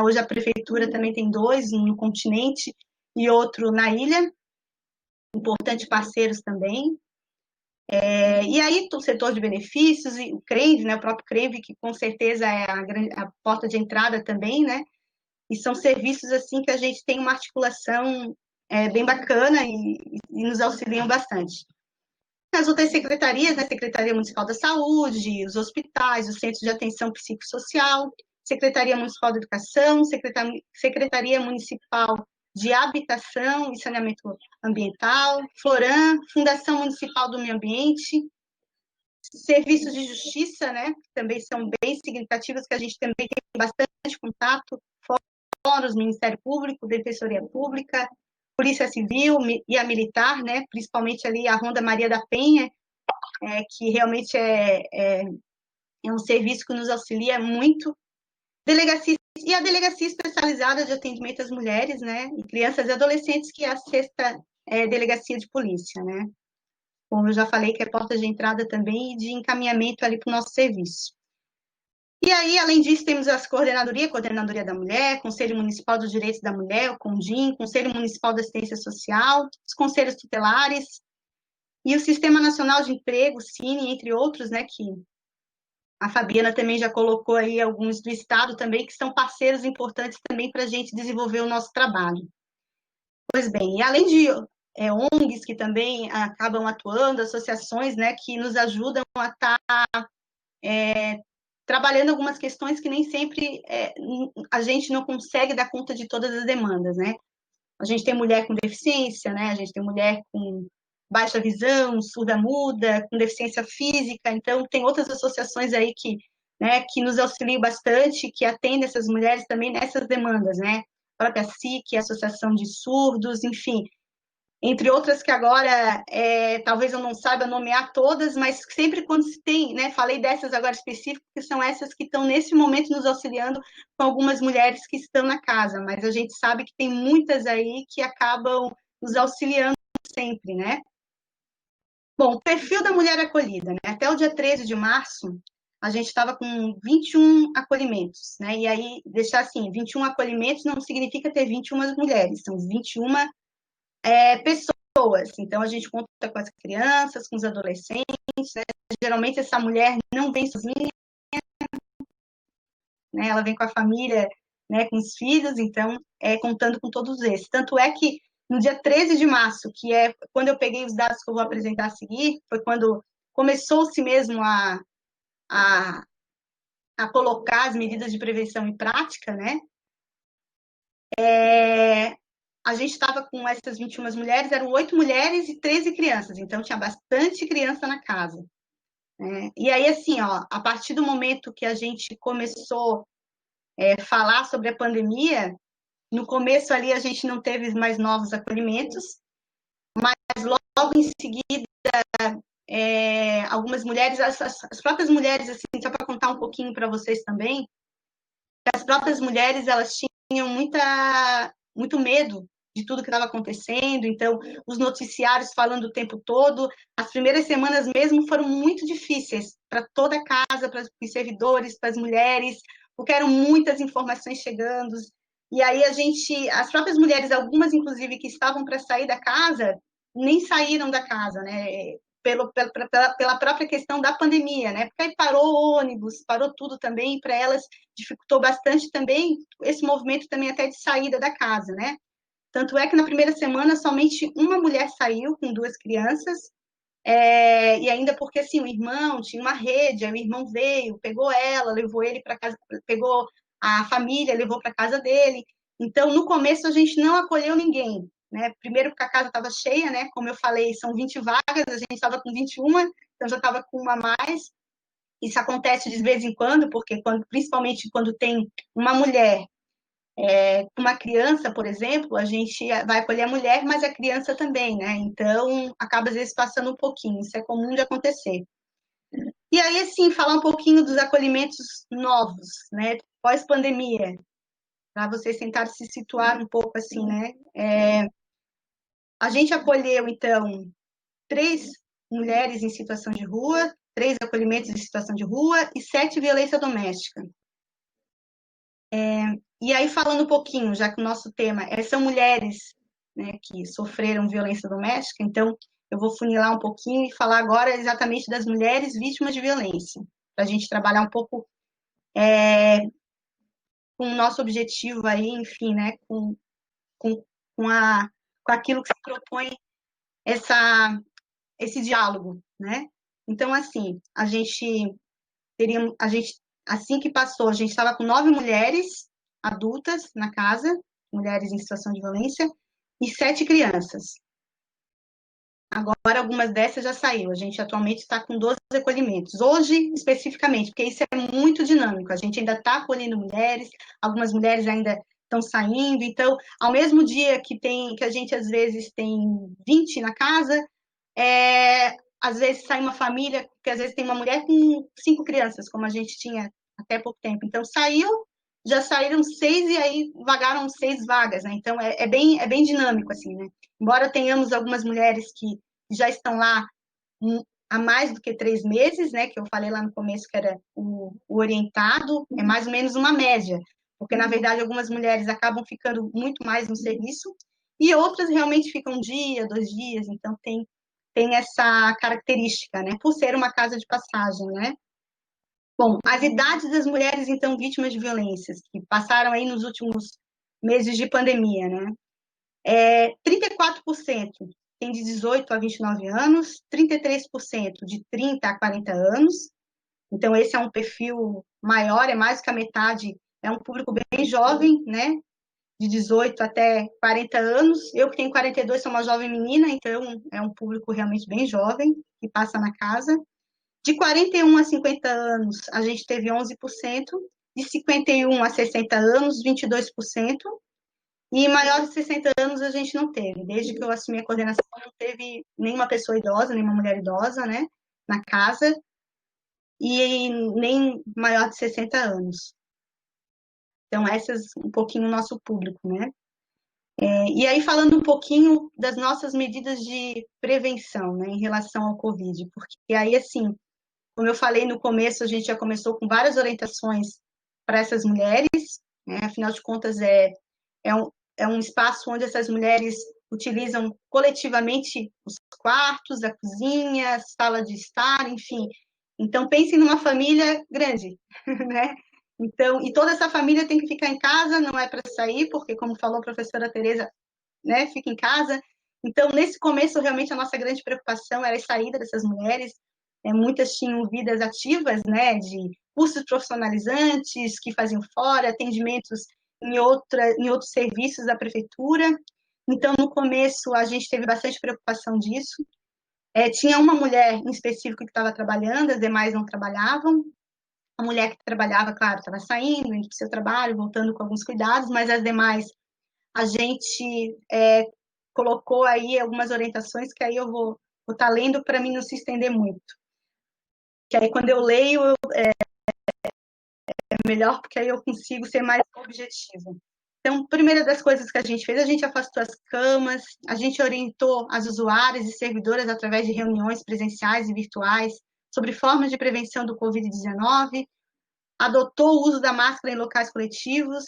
Hoje a prefeitura também tem 2 no continente, e outro na ilha, importantes parceiros também. E aí o setor de benefícios, e o CRENV, né, o próprio CRENV, que com certeza é a porta de entrada também, né? E são serviços assim que a gente tem uma articulação bem bacana e nos auxiliam bastante. As outras secretarias, né, Secretaria Municipal da Saúde, os hospitais, os centros de atenção psicossocial, Secretaria Municipal da Educação, Secretaria Municipal de Habitação e Saneamento Ambiental, Floram, Fundação Municipal do Meio Ambiente, serviços de justiça, né, que também são bem significativos, que a gente também tem bastante contato, fóruns, Ministério Público, Defensoria Pública, Polícia Civil e a Militar, né, principalmente ali a Ronda Maria da Penha, que realmente é um serviço que nos auxilia muito. Delegacia, e a Delegacia Especializada de Atendimento às Mulheres, né, e Crianças e Adolescentes, que é a 6ª Delegacia de Polícia, né, como eu já falei, que é porta de entrada também e de encaminhamento ali para o nosso serviço. E aí, além disso, temos as Coordenadoria da Mulher, Conselho Municipal dos Direitos da Mulher, o CONDIM, Conselho Municipal da Assistência Social, os Conselhos Tutelares, e o Sistema Nacional de Emprego, o CINE, entre outros, né, que a Fabiana também já colocou aí alguns do Estado também, que são parceiros importantes também para a gente desenvolver o nosso trabalho. Pois bem, e além de ONGs que também acabam atuando, associações, né, que nos ajudam a estar trabalhando algumas questões que nem sempre a gente não consegue dar conta de todas as demandas, né? A gente tem mulher com deficiência, né? A gente tem mulher com baixa visão, surda-muda, com deficiência física, então tem outras associações aí que nos auxiliam bastante, que atendem essas mulheres também nessas demandas, né? A própria SIC, a Associação de Surdos, enfim, entre outras que agora talvez eu não saiba nomear todas, mas sempre quando se tem, né, falei dessas agora específicas, que são essas que estão nesse momento nos auxiliando com algumas mulheres que estão na casa, mas a gente sabe que tem muitas aí que acabam nos auxiliando sempre, né? Bom, o perfil da mulher acolhida, né? Até o dia 13 de março, a gente estava com 21 acolhimentos, né? E aí, deixar assim, 21 acolhimentos não significa ter 21 mulheres, são 21 pessoas. Então, a gente conta com as crianças, com os adolescentes, né? Geralmente essa mulher não vem sozinha, né? Ela vem com a família, né? Com os filhos, então, contando com todos esses. Tanto é que no dia 13 de março, que é quando eu peguei os dados que eu vou apresentar a seguir, foi quando começou-se mesmo a colocar as medidas de prevenção em prática, né? A gente estava com essas 21 mulheres, eram 8 mulheres e 13 crianças, então tinha bastante criança na casa. Né? E aí, assim, ó, a partir do momento que a gente começou a falar sobre a pandemia, no começo ali a gente não teve mais novos acolhimentos, mas logo em seguida, algumas mulheres, as próprias mulheres, assim, só para contar um pouquinho para vocês também, as próprias mulheres, elas tinham muito medo de tudo que estava acontecendo, então os noticiários falando o tempo todo, as primeiras semanas mesmo foram muito difíceis para toda a casa, para os servidores, para as mulheres, porque eram muitas informações chegando, e aí as próprias mulheres, algumas inclusive que estavam para sair da casa, nem saíram da casa, né? Pela própria questão da pandemia, né? Porque aí parou o ônibus, parou tudo também, e para elas dificultou bastante também esse movimento também até de saída da casa, né? Tanto é que na primeira semana somente uma mulher saiu com 2 crianças, e ainda porque assim, o irmão tinha uma rede, aí o irmão veio, pegou ela, levou ele para casa, pegou a família, levou para casa dele. Então, no começo, a gente não acolheu ninguém, né? Primeiro porque a casa estava cheia, né? Como eu falei, são 20 vagas, a gente estava com 21, então já estava com uma a mais. Isso acontece de vez em quando, porque principalmente quando tem uma mulher com uma criança, por exemplo, a gente vai acolher a mulher, mas a criança também, né? Então, acaba às vezes passando um pouquinho, isso é comum de acontecer. E aí, assim, falar um pouquinho dos acolhimentos novos, né? Pós-pandemia, para vocês tentarem se situar um pouco assim, né? A gente acolheu, então, 3 mulheres em situação de rua, 3 acolhimentos em situação de rua e 7 violência doméstica. E aí, falando um pouquinho, já que o nosso tema são mulheres né, que sofreram violência doméstica. Então, eu vou funilar um pouquinho e falar agora exatamente das mulheres vítimas de violência, para a gente trabalhar um pouco com o nosso objetivo aí, enfim, né, com, com aquilo que se propõe esse diálogo, né? Então, assim, assim que passou, a gente estava com 9 mulheres adultas na casa, mulheres em situação de violência, e 7 crianças. Agora, algumas dessas já saíram. A gente atualmente está com 12 acolhimentos. Hoje, especificamente, porque isso é muito dinâmico. A gente ainda está acolhendo mulheres, algumas mulheres ainda estão saindo. Então, ao mesmo dia que a gente, às vezes, tem 20 na casa, às vezes sai uma família, que às vezes tem uma mulher com 5 crianças, como a gente tinha até pouco tempo. Então, já saíram 6 e aí vagaram 6 vagas, né? Então, é bem dinâmico, assim, né? Embora tenhamos algumas mulheres que já estão lá há mais do que 3 meses, né? Que eu falei lá no começo que era o orientado, é mais ou menos uma média, porque, na verdade, algumas mulheres acabam ficando muito mais no serviço e outras realmente ficam 1 dia, 2 dias, então tem essa característica, né? Por ser uma casa de passagem, né? Bom, as idades das mulheres, então, vítimas de violências, que passaram aí nos últimos meses de pandemia, né? 34% tem de 18 a 29 anos, 33% de 30 a 40 anos. Então, esse é um perfil maior, é mais que a metade, é um público bem jovem, né? De 18 até 40 anos. Eu que tenho 42, sou uma jovem menina, então é um público realmente bem jovem que passa na casa. De 41 a 50 anos, a gente teve 11%. De 51 a 60 anos, 22%. E maior de 60 anos a gente não teve. Desde que eu assumi a coordenação, não teve nenhuma pessoa idosa, nenhuma mulher idosa, né, na casa, e nem maior de 60 anos. Então, essas um pouquinho o nosso público, né? E aí, falando um pouquinho das nossas medidas de prevenção, né, em relação ao Covid, porque aí, assim, como eu falei no começo, a gente já começou com várias orientações para essas mulheres, né? Afinal de contas, é um espaço onde essas mulheres utilizam coletivamente os quartos, a cozinha, a sala de estar, enfim. Então, pensem numa família grande, né? Então, e toda essa família tem que ficar em casa, não é para sair, porque, como falou a professora Tereza, né, fica em casa. Então, nesse começo, realmente, a nossa grande preocupação era a saída dessas mulheres. Muitas tinham vidas ativas, né, de cursos profissionalizantes que faziam fora, atendimentos em outros serviços da prefeitura. Então, no começo, a gente teve bastante preocupação disso. Tinha uma mulher em específico que estava trabalhando, as demais não trabalhavam. A mulher que trabalhava, claro, estava saindo, indo para o seu trabalho, voltando com alguns cuidados, mas as demais, a gente colocou aí algumas orientações que aí eu vou estar lendo para mim não se estender muito. Que aí, quando eu leio, é melhor, porque aí eu consigo ser mais objetiva. Então, primeira das coisas que a gente fez, a gente afastou as camas, a gente orientou as usuárias e servidoras através de reuniões presenciais e virtuais sobre formas de prevenção do Covid-19, adotou o uso da máscara em locais coletivos,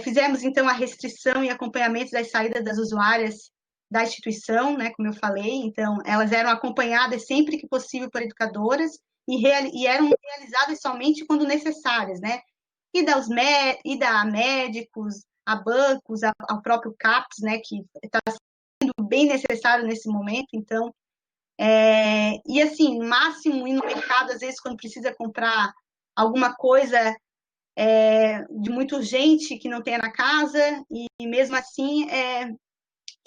fizemos, então, a restrição e acompanhamento das saídas das usuárias da instituição, né, como eu falei. Então, elas eram acompanhadas sempre que possível por educadoras e eram realizadas somente quando necessárias, né? E da médicos, a bancos, ao próprio CAPS, né, que está sendo bem necessário nesse momento. Então, e assim, máximo ir no mercado, às vezes, quando precisa comprar alguma coisa de muito urgente que não tenha na casa, e mesmo assim,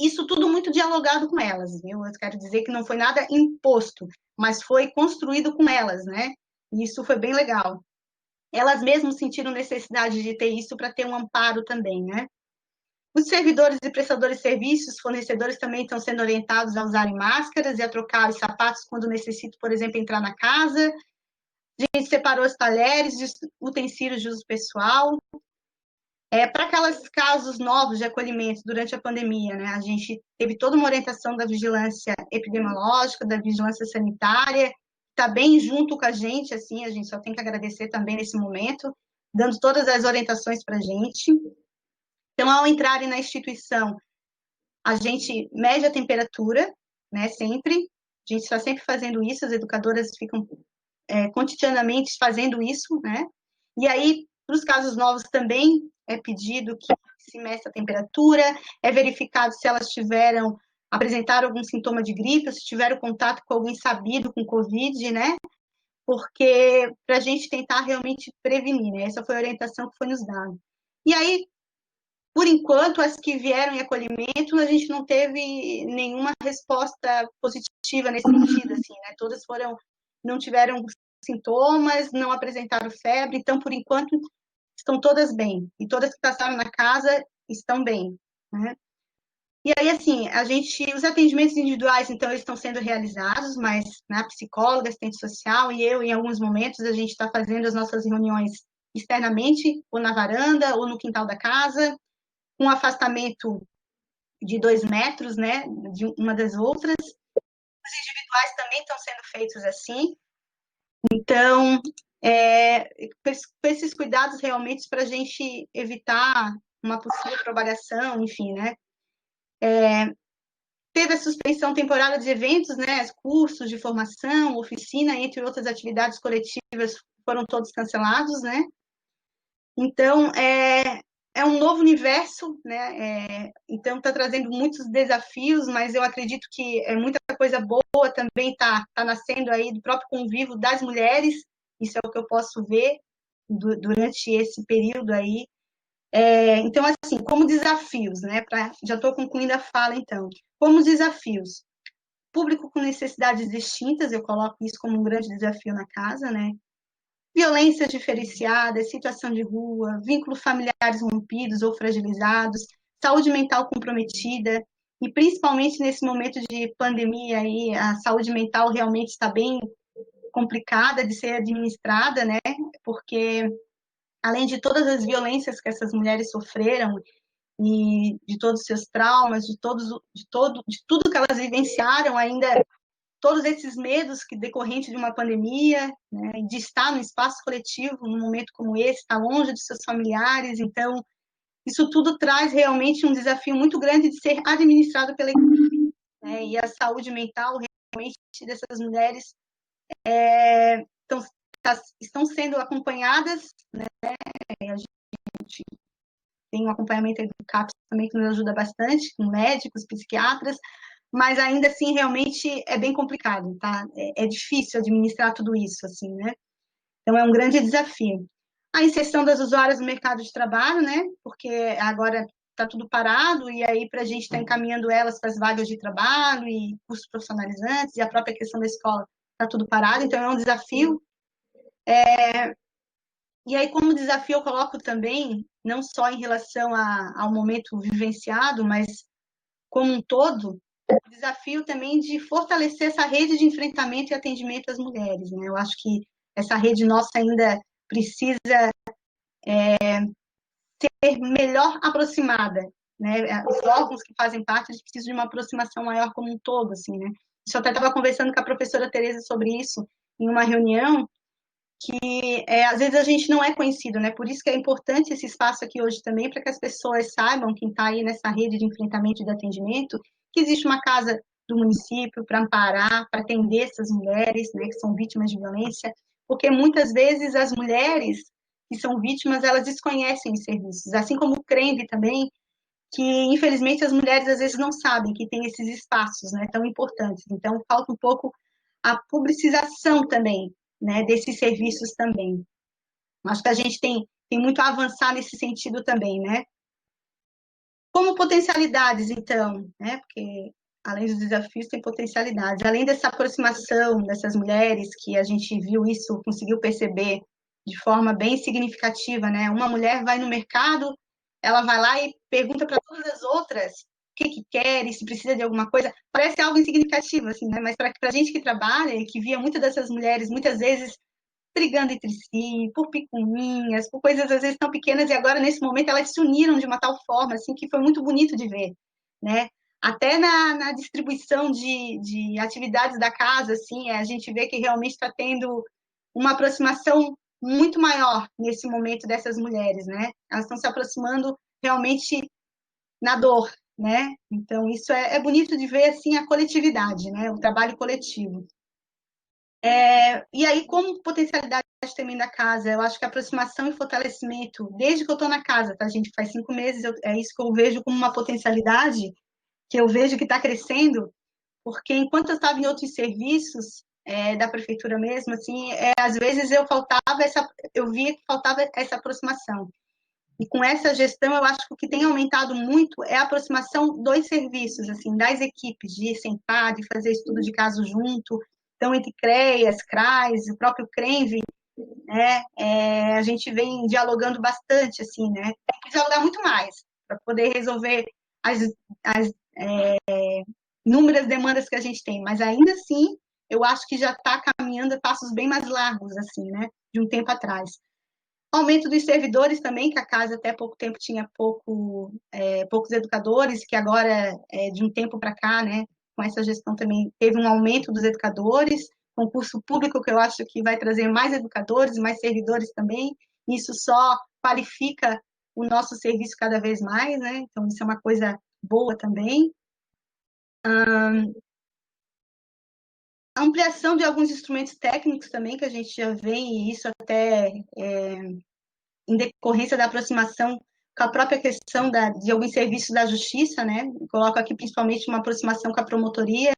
isso tudo muito dialogado com elas, viu? Eu quero dizer que não foi nada imposto, mas foi construído com elas, né? E isso foi bem legal. Elas mesmas sentiram necessidade de ter isso para ter um amparo também, né? Os servidores e prestadores de serviços, fornecedores também estão sendo orientados a usarem máscaras e a trocar os sapatos quando necessito, por exemplo, entrar na casa. A gente separou os talheres, utensílios de uso pessoal. Para aqueles casos novos de acolhimento durante a pandemia, né, a gente teve toda uma orientação da vigilância epidemiológica, da vigilância sanitária, está bem junto com a gente só tem que agradecer também nesse momento, dando todas as orientações para a gente. Então, ao entrarem na instituição, a gente mede a temperatura, né, sempre, a gente está sempre fazendo isso, as educadoras ficam cotidianamente fazendo isso, né, e aí, para os casos novos também é pedido que se meça a temperatura, é verificado se elas apresentaram algum sintoma de gripe, ou se tiveram contato com alguém sabido com Covid, né, porque para a gente tentar realmente prevenir, né, essa foi a orientação que foi nos dada. E aí, por enquanto, as que vieram em acolhimento, a gente não teve nenhuma resposta positiva nesse sentido, assim, né? Todas não tiveram sintomas, não apresentaram febre, então, por enquanto, estão todas bem. E todas que passaram na casa estão bem, né? E aí, assim, os atendimentos individuais, então, eles estão sendo realizados, mas, né, psicóloga, assistente social e eu, em alguns momentos, a gente está fazendo as nossas reuniões externamente, ou na varanda, ou no quintal da casa, com afastamento de 2 metros, né, de uma das outras. Os individuais também estão sendo feitos assim. Então, com esses cuidados realmente para a gente evitar uma possível propagação, enfim, né. Teve a suspensão temporária de eventos, né, cursos de formação, oficina, entre outras atividades coletivas, foram todos cancelados, né. Então, é um novo universo, né? Então está trazendo muitos desafios, mas eu acredito que muita coisa boa também está nascendo aí do próprio convívio das mulheres. Isso é o que eu posso ver durante esse período aí. Então, assim, como desafios, né? Já estou concluindo a fala, então. Como desafios, público com necessidades distintas, eu coloco isso como um grande desafio na casa, né? Violências diferenciadas, situação de rua, vínculos familiares rompidos ou fragilizados, saúde mental comprometida, e principalmente nesse momento de pandemia aí, a saúde mental realmente está bem complicada de ser administrada, né? Porque além de todas as violências que essas mulheres sofreram e de todos os seus traumas, de tudo que elas vivenciaram, ainda todos esses medos que decorrentes de uma pandemia, né, de estar no espaço coletivo num momento como esse, estar longe de seus familiares, então isso tudo traz realmente um desafio muito grande de ser administrado pela equipe, né, e a saúde mental realmente dessas mulheres estão sendo acompanhadas, né, a gente tem um acompanhamento do CAPS também que nos ajuda bastante, com médicos, psiquiatras, mas ainda assim realmente é bem complicado, tá? É difícil administrar tudo isso, assim, né? Então é um grande desafio. A inserção das usuárias no mercado de trabalho, né? Porque agora está tudo parado e aí para a gente estar encaminhando elas para as vagas de trabalho e cursos profissionalizantes e a própria questão da escola está tudo parado, então é um desafio. E aí como desafio eu coloco também, não só em relação ao momento vivenciado, mas como um todo, o desafio também de fortalecer essa rede de enfrentamento e atendimento às mulheres, né? Eu acho que essa rede nossa ainda precisa ser melhor aproximada, né? Os órgãos que fazem parte, eles precisam de uma aproximação maior como um todo, assim, né? Eu até estava conversando com a professora Tereza sobre isso em uma reunião, que às vezes a gente não é conhecido, né? Por isso que é importante esse espaço aqui hoje também, para que as pessoas saibam, quem está aí nessa rede de enfrentamento e de atendimento, que existe uma casa do município para amparar, para atender essas mulheres, né, que são vítimas de violência, porque muitas vezes as mulheres que são vítimas, elas desconhecem os serviços, assim como o CREMV também, que infelizmente as mulheres às vezes não sabem que tem esses espaços, né, tão importantes. Então, falta um pouco a publicização também, né, desses serviços também. Acho que a gente tem muito a avançar nesse sentido também, né? Como potencialidades, então, né? Porque além dos desafios, tem potencialidades. Além dessa aproximação dessas mulheres, que a gente viu isso, conseguiu perceber de forma bem significativa, né? Uma mulher vai no mercado, ela vai lá e pergunta para todas as outras o que quer e se precisa de alguma coisa. Parece algo insignificativo, assim, né? Mas para a gente que trabalha e que via muitas dessas mulheres, muitas vezes brigando entre si, por picuinhas, por coisas às vezes tão pequenas, e agora, nesse momento, elas se uniram de uma tal forma, assim, que foi muito bonito de ver, né? Até na distribuição de atividades da casa, assim, a gente vê que realmente está tendo uma aproximação muito maior nesse momento dessas mulheres, né? Elas estão se aproximando realmente na dor, né? Então, isso é bonito de ver, assim, a coletividade, né? O trabalho coletivo. E aí, como potencialidade também da casa, eu acho que a aproximação e fortalecimento, desde que eu estou na casa, tá, gente? Faz 5 meses, é isso que eu vejo como uma potencialidade, que eu vejo que está crescendo, porque enquanto eu estava em outros serviços da prefeitura mesmo, assim, às vezes eu via que faltava essa aproximação. E com essa gestão, eu acho que o que tem aumentado muito é a aproximação dos serviços, assim, das equipes, de sentar, de fazer estudo de caso junto. Então, entre CREAS, CRAS, o próprio CRENV, né, a gente vem dialogando bastante, assim, né? Tem que dialogar muito mais para poder resolver as inúmeras demandas que a gente tem, mas ainda assim, eu acho que já está caminhando a passos bem mais largos, assim, né, de um tempo atrás. Aumento dos servidores também, que a casa até pouco tempo tinha poucos educadores, que agora, de um tempo para cá, né, com essa gestão também teve um aumento dos educadores, concurso público que eu acho que vai trazer mais educadores, mais servidores também, isso só qualifica o nosso serviço cada vez mais, né, então isso é uma coisa boa também. A ampliação de alguns instrumentos técnicos também, que a gente já vem, e isso até em decorrência da aproximação com a própria questão de alguns serviços da justiça, né? Coloco aqui principalmente uma aproximação com a promotoria,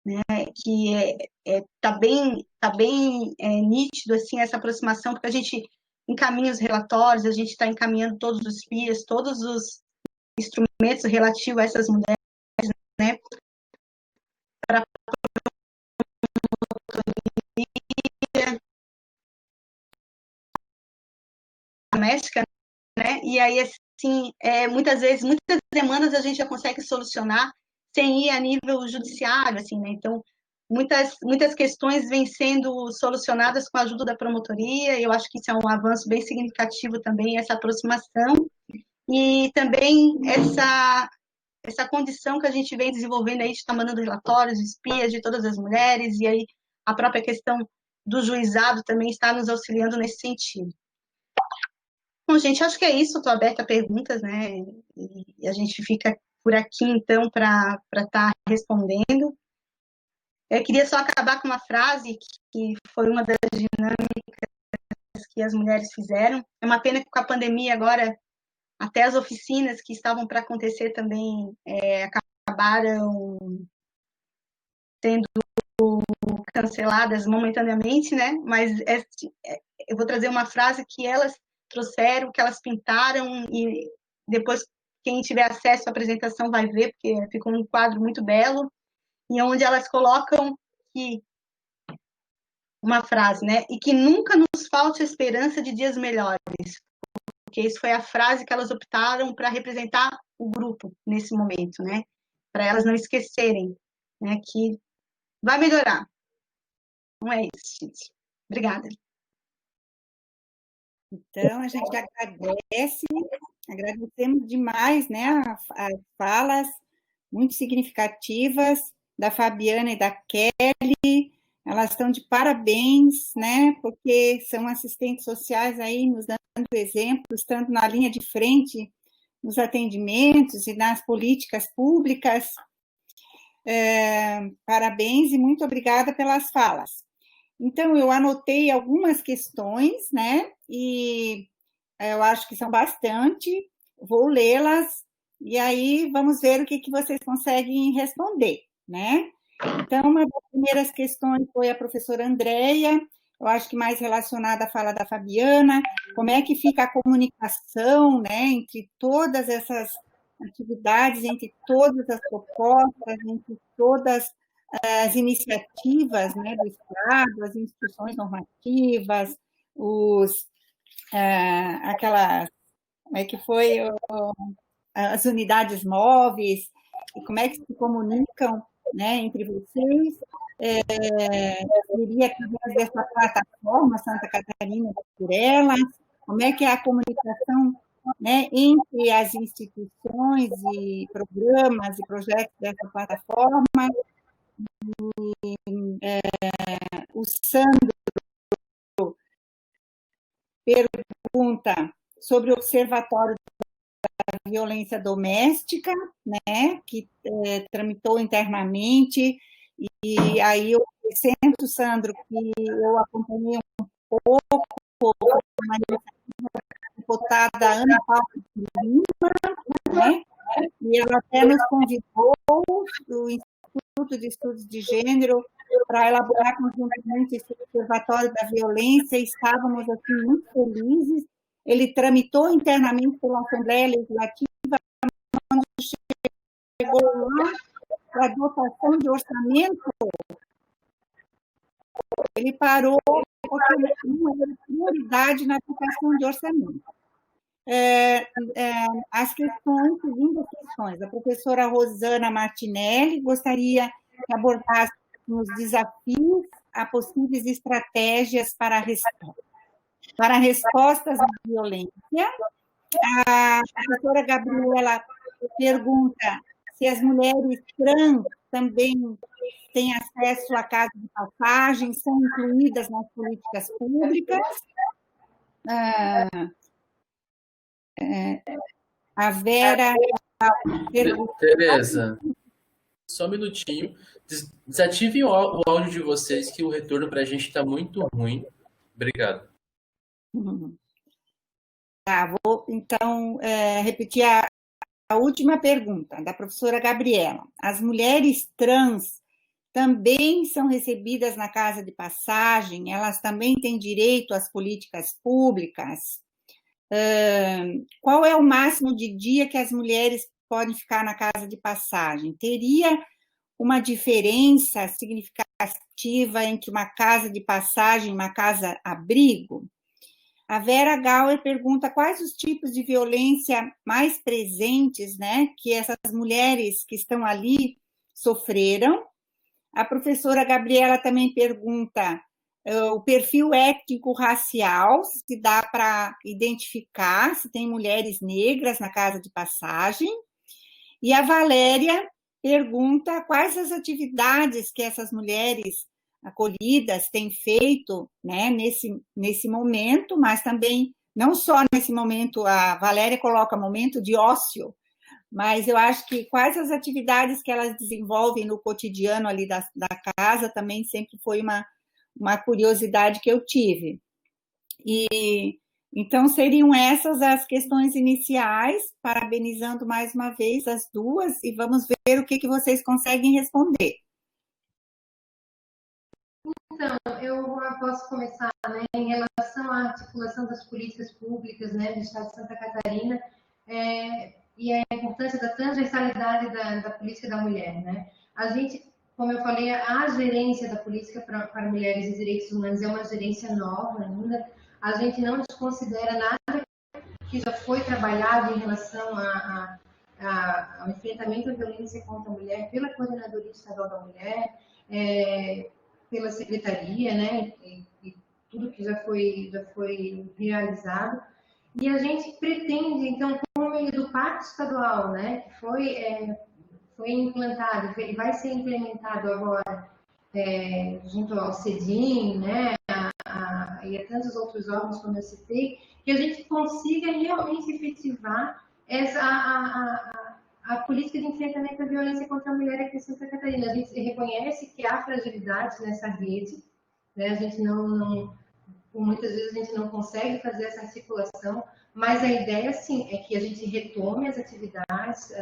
né? Que tá bem nítido assim essa aproximação, porque a gente encaminha os relatórios, a gente está encaminhando todos os FIAs, todos os instrumentos relativos a essas mulheres, né? Para doméstica, né? E aí, assim, muitas vezes, muitas demandas a gente já consegue solucionar sem ir a nível judiciário, assim, né? Então, muitas questões vêm sendo solucionadas com a ajuda da promotoria, e eu acho que isso é um avanço bem significativo também, essa aproximação, e também essa condição que a gente vem desenvolvendo aí de estar mandando relatórios, espias de todas as mulheres, e aí a própria questão do juizado também está nos auxiliando nesse sentido. Bom, gente, acho que é isso. Estou aberta a perguntas, né? E a gente fica por aqui, então, para estar respondendo. Eu queria só acabar com uma frase que foi uma das dinâmicas que as mulheres fizeram. É uma pena que com a pandemia agora, até as oficinas que estavam para acontecer também acabaram sendo canceladas momentaneamente, né? Mas eu vou trazer uma frase que elas trouxeram, que elas pintaram, e depois quem tiver acesso à apresentação vai ver, porque ficou um quadro muito belo, e onde elas colocam que uma frase, né? E que nunca nos falte a esperança de dias melhores, porque isso foi a frase que elas optaram para representar o grupo nesse momento, né? Para elas não esquecerem, né? Que vai melhorar. Não é isso, gente. Obrigada. Então, a gente agradecemos demais, né, as falas muito significativas da Fabiana e da Kelly. Elas estão de parabéns, né, porque são assistentes sociais aí nos dando exemplos, tanto na linha de frente, nos atendimentos e nas políticas públicas. Parabéns e muito obrigada pelas falas. Então, eu anotei algumas questões, né? E eu acho que são bastante. Vou lê-las e aí vamos ver o que vocês conseguem responder, né? Então, uma das primeiras questões foi a professora Andréia, eu acho que mais relacionada à fala da Fabiana, como é que fica a comunicação, né, entre todas essas atividades, entre todas as propostas, entre todas as iniciativas, né, do Estado, as instituições normativas, aquelas, como é que foi, as unidades móveis, e como é que se comunicam, né, entre vocês, seria através dessa plataforma Santa Catarina por Elas, como é que é a comunicação, né, entre as instituições e programas e projetos dessa plataforma. O Sandro pergunta sobre o Observatório violência doméstica, né, que tramitou internamente, e aí eu acrescento, Sandro, que eu acompanhei um pouco uma deputada Ana Paula Lima, né, e ela até nos convidou do Instituto de Estudos de Gênero para elaborar conjuntamente esse observatório da violência, e estávamos assim, muito felizes. Ele tramitou internamente pela Assembleia Legislativa, quando chegou lá para a dotação de orçamento, ele parou porque não era prioridade na dotação de orçamento. As questões, seguindo as questões, a professora Rosana Martinelli gostaria que abordasse os desafios a possíveis estratégias para respostas à violência. A professora Gabriela pergunta se as mulheres trans também têm acesso à casa de passagem, são incluídas nas políticas públicas. A Vera... Tereza, só um minutinho. Desativem o áudio de vocês, que o retorno para a gente está muito ruim. Obrigado. Tá, vou então repetir a última pergunta da professora Gabriela. As mulheres trans também são recebidas na casa de passagem? Elas também têm direito às políticas públicas? Qual é o máximo de dia que as mulheres podem ficar na casa de passagem? Teria uma diferença significativa entre uma casa de passagem e uma casa-abrigo? A Vera Gauer pergunta quais os tipos de violência mais presentes, né, que essas mulheres que estão ali sofreram. A professora Gabriela também pergunta o perfil étnico-racial, se dá para identificar se tem mulheres negras na casa de passagem. E a Valéria pergunta quais as atividades que essas mulheres acolhidas têm feito, né, nesse momento, mas também, não só nesse momento, a Valéria coloca momento de ócio, mas eu acho que quais as atividades que elas desenvolvem no cotidiano ali da casa também sempre foi uma curiosidade que eu tive. E então seriam essas as questões iniciais, parabenizando mais uma vez as duas, e vamos ver o que vocês conseguem responder. Então, eu posso começar, né, em relação à articulação das políticas públicas, né, do Estado de Santa Catarina, e a importância da transversalidade da política da mulher, né? A gente, como eu falei, a gerência da política para mulheres e direitos humanos é uma gerência nova ainda. A gente não desconsidera nada que já foi trabalhado em relação ao enfrentamento à violência contra a mulher pela Coordenadoria Estadual da Mulher, pela Secretaria, né, e tudo que já foi realizado. E a gente pretende, então, por meio do Pacto Estadual, né, que foi implantado e vai ser implementado agora junto ao CEDIM, né, e a tantos outros órgãos, como eu citei, que a gente consiga realmente efetivar a política de enfrentamento à violência contra a mulher aqui em Santa Catarina. A gente reconhece que há fragilidades nessa rede, né? A gente muitas vezes a gente não consegue fazer essa articulação, mas a ideia, sim, é que a gente retome as atividades,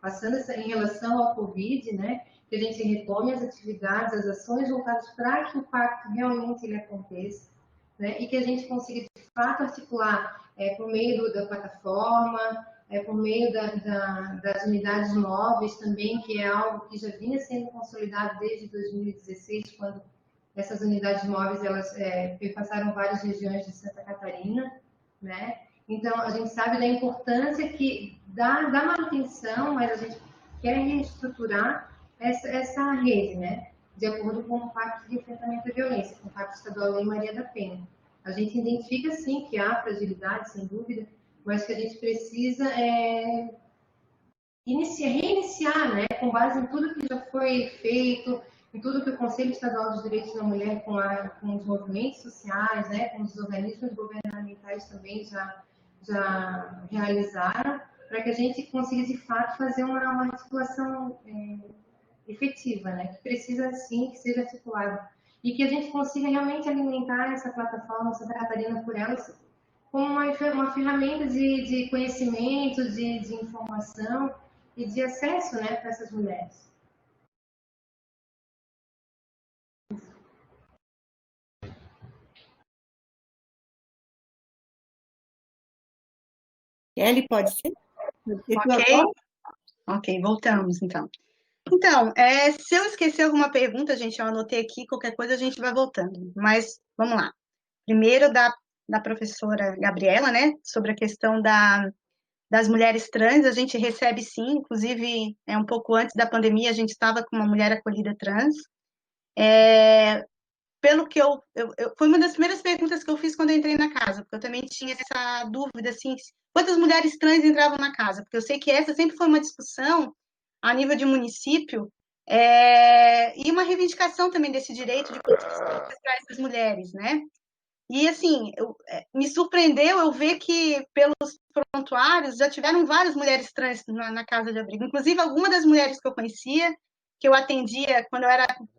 passando em relação ao Covid, né? Que a gente retome as atividades, as ações voltadas para que o pacto realmente ele aconteça, né? E que a gente consiga, de fato, articular por meio da plataforma, por meio das unidades móveis também, que é algo que já vinha sendo consolidado desde 2016, quando essas unidades móveis elas passaram várias regiões de Santa Catarina, né? Então, a gente sabe da importância da manutenção, mas a gente quer reestruturar essa rede, né? De acordo com o Pacto de Enfrentamento à Violência, com o Pacto Estadual Lei Maria da Penha. A gente identifica, sim, que há fragilidade, sem dúvida, mas que a gente precisa reiniciar, né, com base em tudo que já foi feito, em tudo que o Conselho Estadual dos Direitos da Mulher, com os movimentos sociais, né, com os organismos governamentais também já realizaram, para que a gente consiga, de fato, fazer uma articulação efetiva, né? Que precisa, sim, que seja articulada. E que a gente consiga realmente alimentar essa plataforma Santa Catarina por Elas como uma ferramenta de conhecimento, de informação e de acesso, né, para essas mulheres. Kelly, pode ser? Ok, voltamos então. Então, se eu esquecer alguma pergunta, gente, eu anotei aqui, qualquer coisa a gente vai voltando. Mas vamos lá. Primeiro da professora Gabriela, né, sobre a questão das mulheres trans, a gente recebe sim, inclusive um pouco antes da pandemia a gente estava com uma mulher acolhida trans. Pelo que foi uma das primeiras perguntas que eu fiz quando eu entrei na casa, porque eu também tinha essa dúvida, assim, quantas mulheres trans entravam na casa, porque eu sei que essa sempre foi uma discussão a nível de município, e uma reivindicação também desse direito de para essas mulheres, né? E, assim, me surpreendeu eu ver que, pelos prontuários, já tiveram várias mulheres trans na casa de abrigo. Inclusive, algumas das mulheres que eu conhecia, que eu atendia quando eu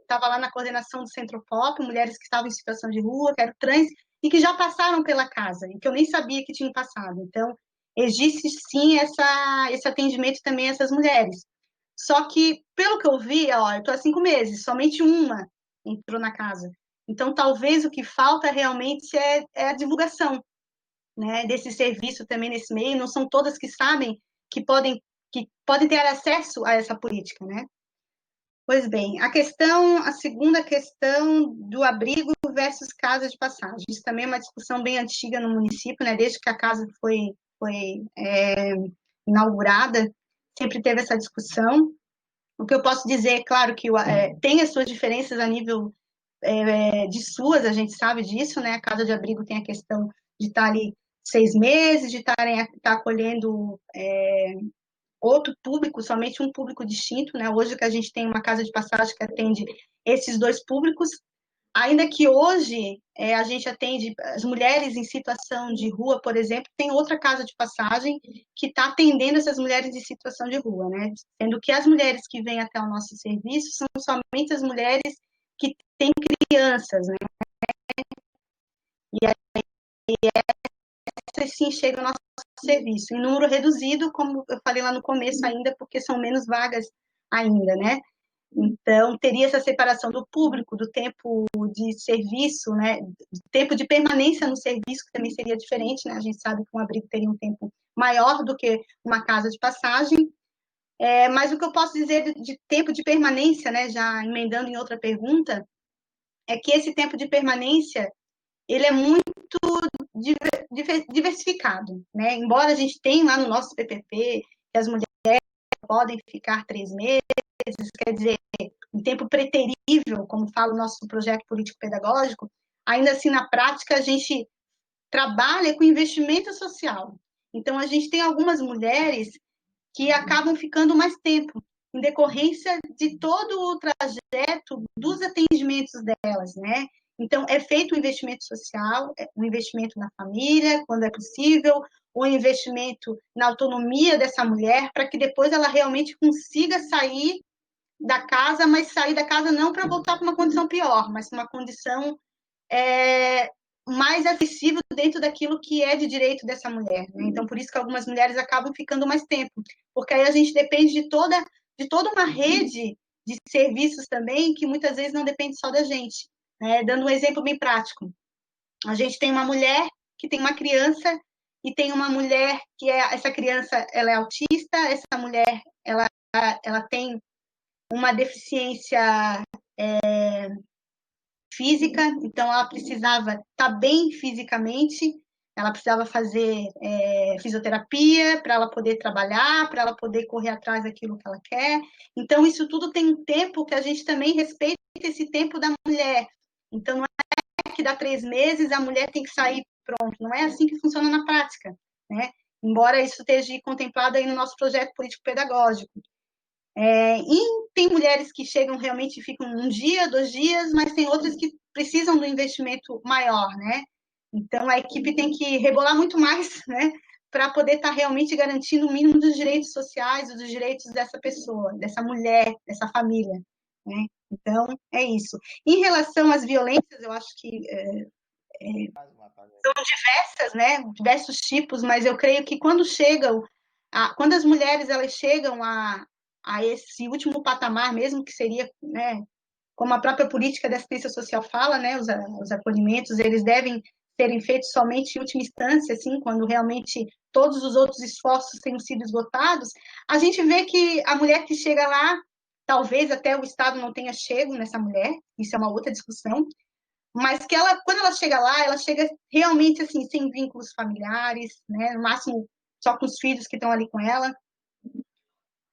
estava lá na coordenação do Centro Pop, mulheres que estavam em situação de rua, que eram trans, e que já passaram pela casa, e que eu nem sabia que tinham passado. Então, existe, sim, esse atendimento também a essas mulheres. Só que, pelo que eu vi, eu estou há 5 meses, somente uma entrou na casa. Então, talvez o que falta realmente é a divulgação, né, desse serviço também nesse meio. Não são todas que sabem que podem ter acesso a essa política, né? Pois bem, a segunda questão do abrigo versus casa de passagem. Isso também é uma discussão bem antiga no município, né? Desde que a casa foi inaugurada, sempre teve essa discussão. O que eu posso dizer, claro, que tem as suas diferenças a nível de SUAS, a gente sabe disso, né? A casa de abrigo tem a questão de estar ali 6 meses, de estar acolhendo outro público, somente um público distinto, né? Hoje que a gente tem uma casa de passagem que atende esses dois públicos, ainda que hoje a gente atende as mulheres em situação de rua, por exemplo, tem outra casa de passagem que está atendendo essas mulheres em situação de rua, né? Sendo que as mulheres que vêm até o nosso serviço são somente as mulheres que têm crianças, né? E essas sim chegam ao nosso serviço, em número reduzido, como eu falei lá no começo ainda, porque são menos vagas ainda, né? Então, teria essa separação do público, do tempo de serviço, né? Do tempo de permanência no serviço, que também seria diferente, né? A gente sabe que um abrigo teria um tempo maior do que uma casa de passagem. Mas o que eu posso dizer de tempo de permanência, né? Já emendando em outra pergunta, é que esse tempo de permanência, ele é muito diversificado, né? Embora a gente tenha lá no nosso PPP que as mulheres podem ficar 3 meses, quer dizer, um tempo preterível, como fala o nosso projeto político-pedagógico, ainda assim, na prática, a gente trabalha com investimento social. Então, a gente tem algumas mulheres que acabam ficando mais tempo, em decorrência de todo o trajeto dos atendimentos delas, né? Então, é feito um investimento social, um investimento na família, quando é possível, um investimento na autonomia dessa mulher, para que depois ela realmente consiga sair da casa, mas sair da casa não para voltar para uma condição pior, mas uma condição mais acessível dentro daquilo que é de direito dessa mulher, né? Então, por isso que algumas mulheres acabam ficando mais tempo, porque aí a gente depende de toda uma rede de serviços também, que muitas vezes não depende só da gente, né? Dando um exemplo bem prático. A gente tem uma mulher que tem uma criança e tem uma mulher que essa criança ela é autista, essa mulher ela tem uma deficiência física, então ela precisava estar bem fisicamente, ela precisava fazer fisioterapia para ela poder trabalhar, para ela poder correr atrás daquilo que ela quer. Então, isso tudo tem um tempo que a gente também respeita esse tempo da mulher. Então, não é que dá 3 meses a mulher tem que sair pronto, não é assim que funciona na prática, né? Embora isso esteja contemplado aí no nosso projeto político-pedagógico. E tem mulheres que chegam realmente e ficam 1 dia, 2 dias, mas tem outras que precisam do investimento maior, né? Então, a equipe tem que rebolar muito mais, né? para poder estar realmente garantindo o mínimo dos direitos sociais, dos direitos dessa pessoa, dessa mulher, dessa família, né? Então, é isso. Em relação às violências, eu acho que são diversas, né? Diversos tipos, mas eu creio que quando quando as mulheres elas chegam a esse último patamar, mesmo que seria, né, como a própria política da assistência social fala, né, os acolhimentos, eles devem serem feitos somente em última instância, assim, quando realmente todos os outros esforços tenham sido esgotados, a gente vê que a mulher que chega lá, talvez até o Estado não tenha chego nessa mulher, isso é uma outra discussão, mas que quando ela chega lá, ela chega realmente assim, sem vínculos familiares, né, no máximo só com os filhos que estão ali com ela.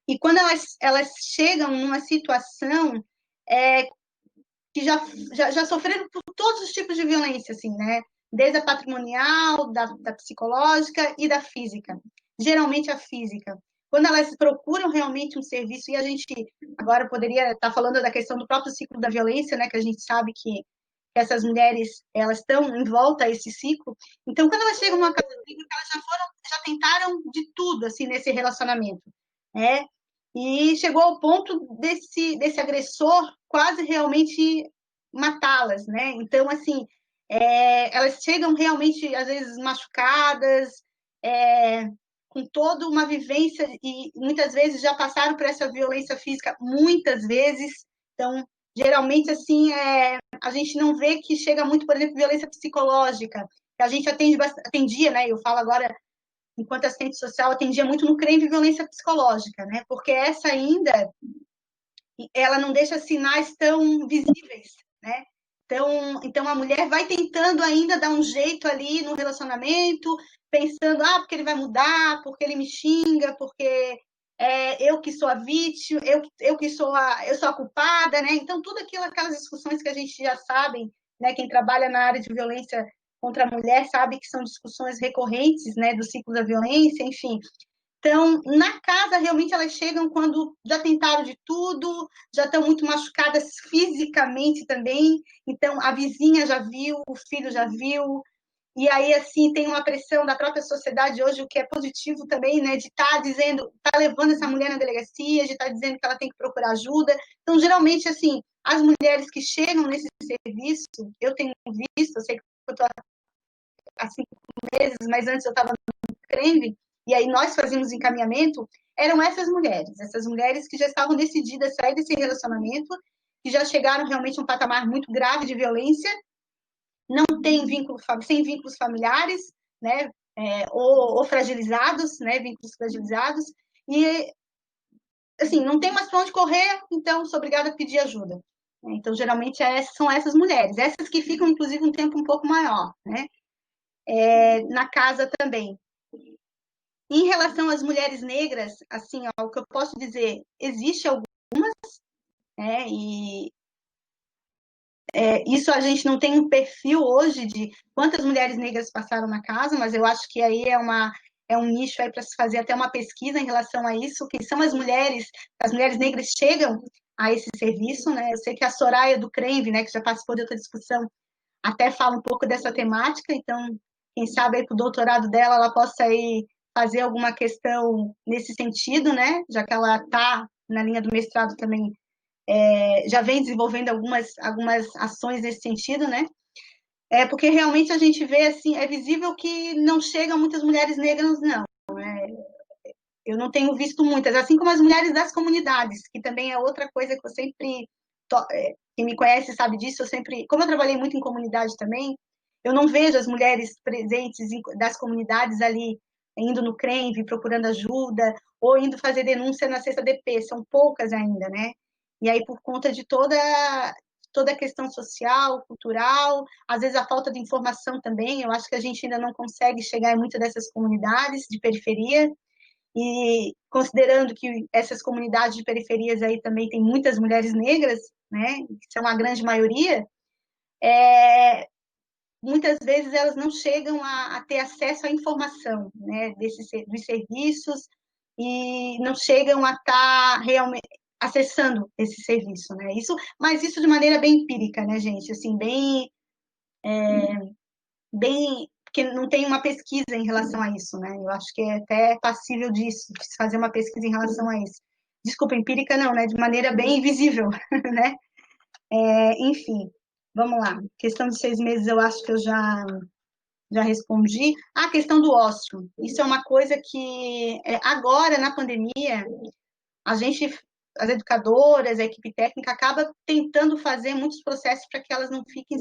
E quando elas chegam numa situação que já sofreram por todos os tipos de violência, assim, né? Desde a patrimonial, da psicológica e da física. Geralmente a física. Quando elas procuram realmente um serviço, e a gente agora poderia estar falando da questão do próprio ciclo da violência, né? Que a gente sabe que essas mulheres, elas estão em volta a esse ciclo. Então, quando elas chegam numa casa clínica, elas já tentaram de tudo, assim, nesse relacionamento, né? E chegou ao ponto desse agressor quase realmente matá-las, né? Então, assim, elas chegam realmente, às vezes, machucadas, com toda uma vivência, e muitas vezes já passaram por essa violência física, muitas vezes. Então, geralmente, assim, a gente não vê que chega muito, por exemplo, violência psicológica, que a gente atendia, né? Eu falo agora, enquanto assistente social, atendia muito no CREM de violência psicológica, né? Porque essa ainda, ela não deixa sinais tão visíveis, né? Então a mulher vai tentando ainda dar um jeito ali no relacionamento, pensando, porque ele vai mudar, porque ele me xinga, porque eu que sou a vítima, eu que sou a culpada, né? Então, tudo aquelas discussões que a gente já sabe, né? Quem trabalha na área de violência contra a mulher sabe que são discussões recorrentes, né? Do ciclo da violência, enfim. Então, na casa, realmente, elas chegam quando já tentaram de tudo, já estão muito machucadas fisicamente também. Então, a vizinha já viu, o filho já viu. E aí, assim, tem uma pressão da própria sociedade hoje, o que é positivo também, né? De estar dizendo, estar levando essa mulher na delegacia, de estar dizendo que ela tem que procurar ajuda. Então, geralmente, assim, as mulheres que chegam nesse serviço, eu tenho visto, eu sei que eu estou há 5 meses, mas antes eu estava no CREMV, e aí nós fazíamos encaminhamento, eram essas mulheres que já estavam decididas a sair desse relacionamento, que já chegaram realmente a um patamar muito grave de violência, não tem sem vínculos familiares, né, ou fragilizados, né, vínculos fragilizados, e assim, não tem mais para onde correr, então sou obrigada a pedir ajuda. Então, geralmente, são essas mulheres, essas que ficam, inclusive, um tempo um pouco maior, né? Na casa também. Em relação às mulheres negras, assim, o que eu posso dizer, existe algumas, né, e isso a gente não tem um perfil hoje de quantas mulheres negras passaram na casa, mas eu acho que aí é um nicho aí para se fazer até uma pesquisa em relação a isso, que são as mulheres negras chegam a esse serviço, né? Eu sei que a Soraya do CREMV, né, que já participou de outra discussão, até fala um pouco dessa temática, então, quem sabe aí para o doutorado dela, ela possa aí fazer alguma questão nesse sentido, né? Já que ela está na linha do mestrado também, já vem desenvolvendo algumas ações nesse sentido, né? Porque realmente a gente vê, assim, é visível que não chegam muitas mulheres negras, não. Eu não tenho visto muitas, assim como as mulheres das comunidades, que também é outra coisa que eu sempre... Quem me conhece sabe disso, como eu trabalhei muito em comunidade também, eu não vejo as mulheres presentes das comunidades ali, indo no CREMV, procurando ajuda, ou indo fazer denúncia na CESA-DP, são poucas ainda, né? E aí, por conta de toda a questão social, cultural, às vezes a falta de informação também, eu acho que a gente ainda não consegue chegar em muitas dessas comunidades de periferia, e considerando que essas comunidades de periferias aí também tem muitas mulheres negras, né, que são a grande maioria, muitas vezes elas não chegam a ter acesso à informação, né, dos serviços, e não chegam a estar realmente acessando esse serviço, né, mas isso de maneira bem empírica, né, gente, assim, bem porque não tem uma pesquisa em relação a isso, né? Eu acho que é até passível disso, de se fazer uma pesquisa em relação a isso. Desculpa, empírica não, né? De maneira bem visível, né? Enfim, vamos lá. Questão de 6 meses, eu acho que eu já respondi. A questão do ócio. Isso é uma coisa que, agora, na pandemia, a gente, as educadoras, a equipe técnica, acaba tentando fazer muitos processos para que elas não fiquem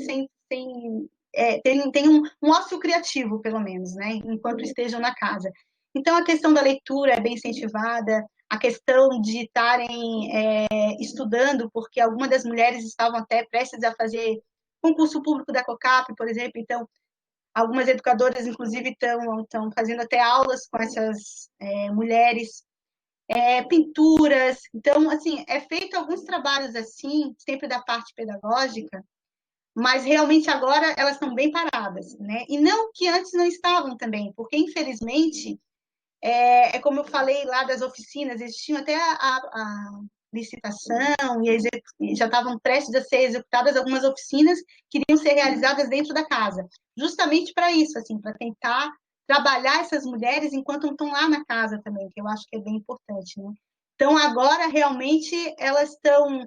tenham um ócio criativo, pelo menos, né? Enquanto estejam na casa. Então, a questão da leitura é bem incentivada, a questão de estarem estudando, porque algumas das mulheres estavam até prestes a fazer concurso público da COCAP, por exemplo, então, algumas educadoras, inclusive, estão fazendo até aulas com essas mulheres, pinturas. Então, assim, é feito alguns trabalhos assim, sempre da parte pedagógica, mas realmente agora elas estão bem paradas, né? E não que antes não estavam também, porque, infelizmente, como eu falei lá das oficinas, existiam até a licitação e já estavam prestes a ser executadas algumas oficinas que iriam ser realizadas dentro da casa, justamente para isso, assim, para tentar trabalhar essas mulheres enquanto estão lá na casa também, que eu acho que é bem importante, né? Então, agora, realmente, elas estão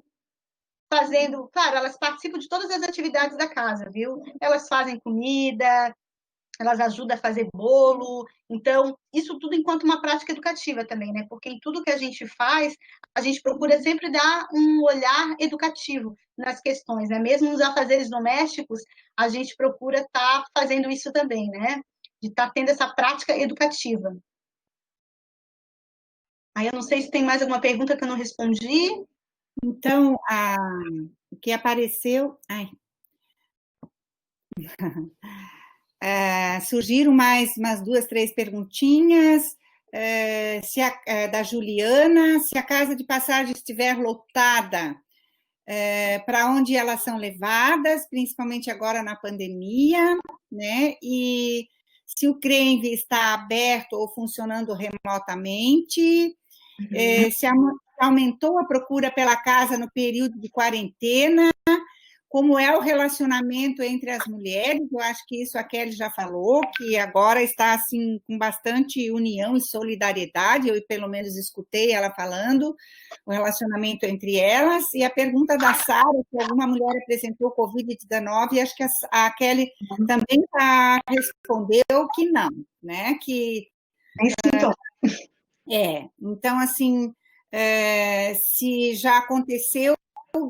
fazendo, claro, elas participam de todas as atividades da casa, viu? Elas fazem comida, elas ajudam a fazer bolo, então, isso tudo enquanto uma prática educativa também, né? Porque em tudo que a gente faz, a gente procura sempre dar um olhar educativo nas questões, né? Mesmo nos afazeres domésticos, a gente procura estar fazendo isso também, né? De estar tendo essa prática educativa. Aí eu não sei se tem mais alguma pergunta que eu não respondi. Então, o que apareceu... surgiram mais umas 2, 3 perguntinhas, da Juliana, se a casa de passagem estiver lotada, para onde elas são levadas, principalmente agora na pandemia, né? E se o CRENV está aberto ou funcionando remotamente, se aumentou a procura pela casa no período de quarentena, como é o relacionamento entre as mulheres. Eu acho que isso a Kelly já falou, que agora está assim com bastante união e solidariedade, eu pelo menos escutei ela falando, o relacionamento entre elas. E a pergunta da Sara, se alguma mulher apresentou Covid-19, acho que a Kelly também respondeu que não, né? Que, então, assim, se já aconteceu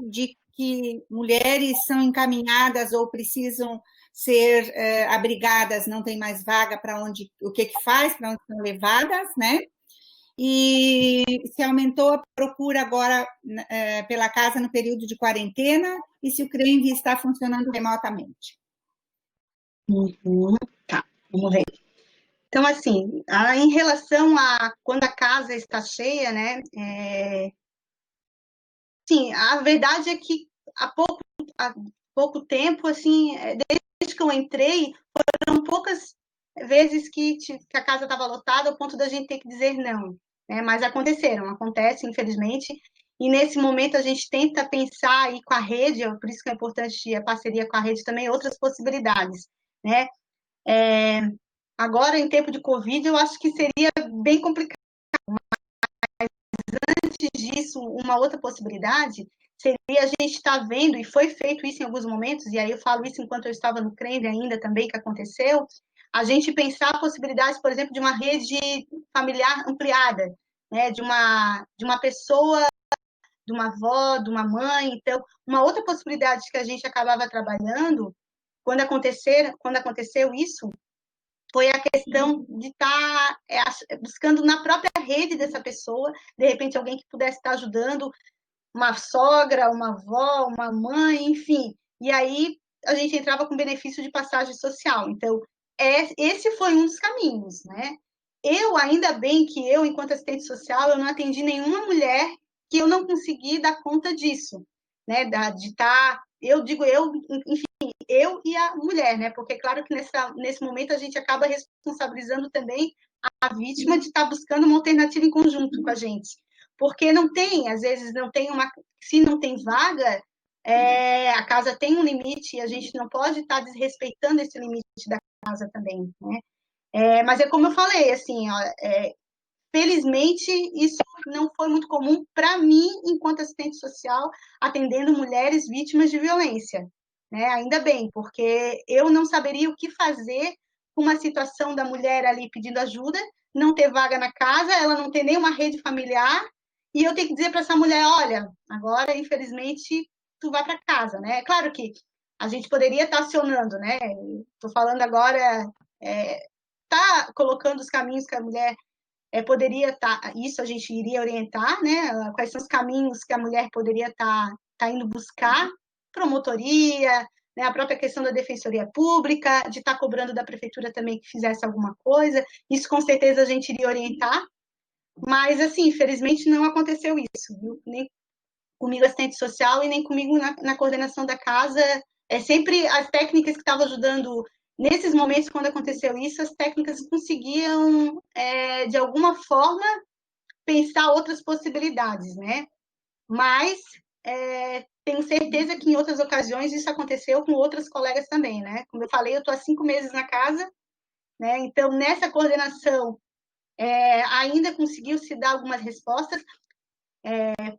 de que mulheres são encaminhadas ou precisam ser abrigadas, não tem mais vaga para onde, o que faz, para onde são levadas, né? E se aumentou a procura agora pela casa no período de quarentena e se o CRENV está funcionando remotamente. Tá, vamos ver. Então, assim, em relação a quando a casa está cheia, né? Sim, a verdade é que há pouco tempo, assim, desde que eu entrei, foram poucas vezes que a casa estava lotada ao ponto da gente ter que dizer não, né? Mas acontece, infelizmente, e nesse momento a gente tenta pensar aí com a rede, por isso que é importante a parceria com a rede também, outras possibilidades, né? Agora, em tempo de Covid, eu acho que seria bem complicado, mas antes disso, uma outra possibilidade seria a gente estar vendo, e foi feito isso em alguns momentos, e aí eu falo isso enquanto eu estava no CRENV ainda também, que aconteceu, a gente pensar a possibilidade, por exemplo, de uma rede familiar ampliada, né, de uma pessoa, de uma avó, de uma mãe. Então, uma outra possibilidade que a gente acabava trabalhando, quando aconteceu isso, foi a questão de estar buscando na própria rede dessa pessoa, de repente alguém que pudesse estar ajudando, uma sogra, uma avó, uma mãe, enfim. E aí a gente entrava com benefício de passagem social. Então, esse foi um dos caminhos, né? Ainda bem que eu, enquanto assistente social, eu não atendi nenhuma mulher que eu não consegui dar conta disso, né? De estar, enfim, eu e a mulher, né? Porque, claro que nesse momento a gente acaba responsabilizando também a vítima de estar buscando uma alternativa em conjunto com a gente. Porque não tem, às vezes, se não tem vaga, a casa tem um limite e a gente não pode estar desrespeitando esse limite da casa também, né? Mas é como eu falei, assim, ó, felizmente isso não foi muito comum para mim, enquanto assistente social, atendendo mulheres vítimas de violência, né? Ainda bem, porque eu não saberia o que fazer com uma situação da mulher ali pedindo ajuda, não ter vaga na casa, ela não ter nenhuma rede familiar, e eu tenho que dizer para essa mulher, olha, agora, infelizmente, tu vai para casa, né? Claro que a gente poderia estar acionando, né? Estou falando agora, tá colocando os caminhos que a mulher poderia estar, isso a gente iria orientar, né? Quais são os caminhos que a mulher poderia estar indo buscar, promotoria, né? A própria questão da defensoria pública, de estar cobrando da prefeitura também que fizesse alguma coisa, isso com certeza a gente iria orientar, mas, assim, infelizmente não aconteceu isso, viu? Nem comigo, assistente social, e nem comigo na coordenação da casa. Sempre as técnicas que estavam ajudando nesses momentos, quando aconteceu isso, as técnicas conseguiam, de alguma forma, pensar outras possibilidades, né? Mas tenho certeza que em outras ocasiões isso aconteceu com outras colegas também, né? Como eu falei, eu estou há 5 meses na casa, né? Então, nessa coordenação, ainda conseguiu se dar algumas respostas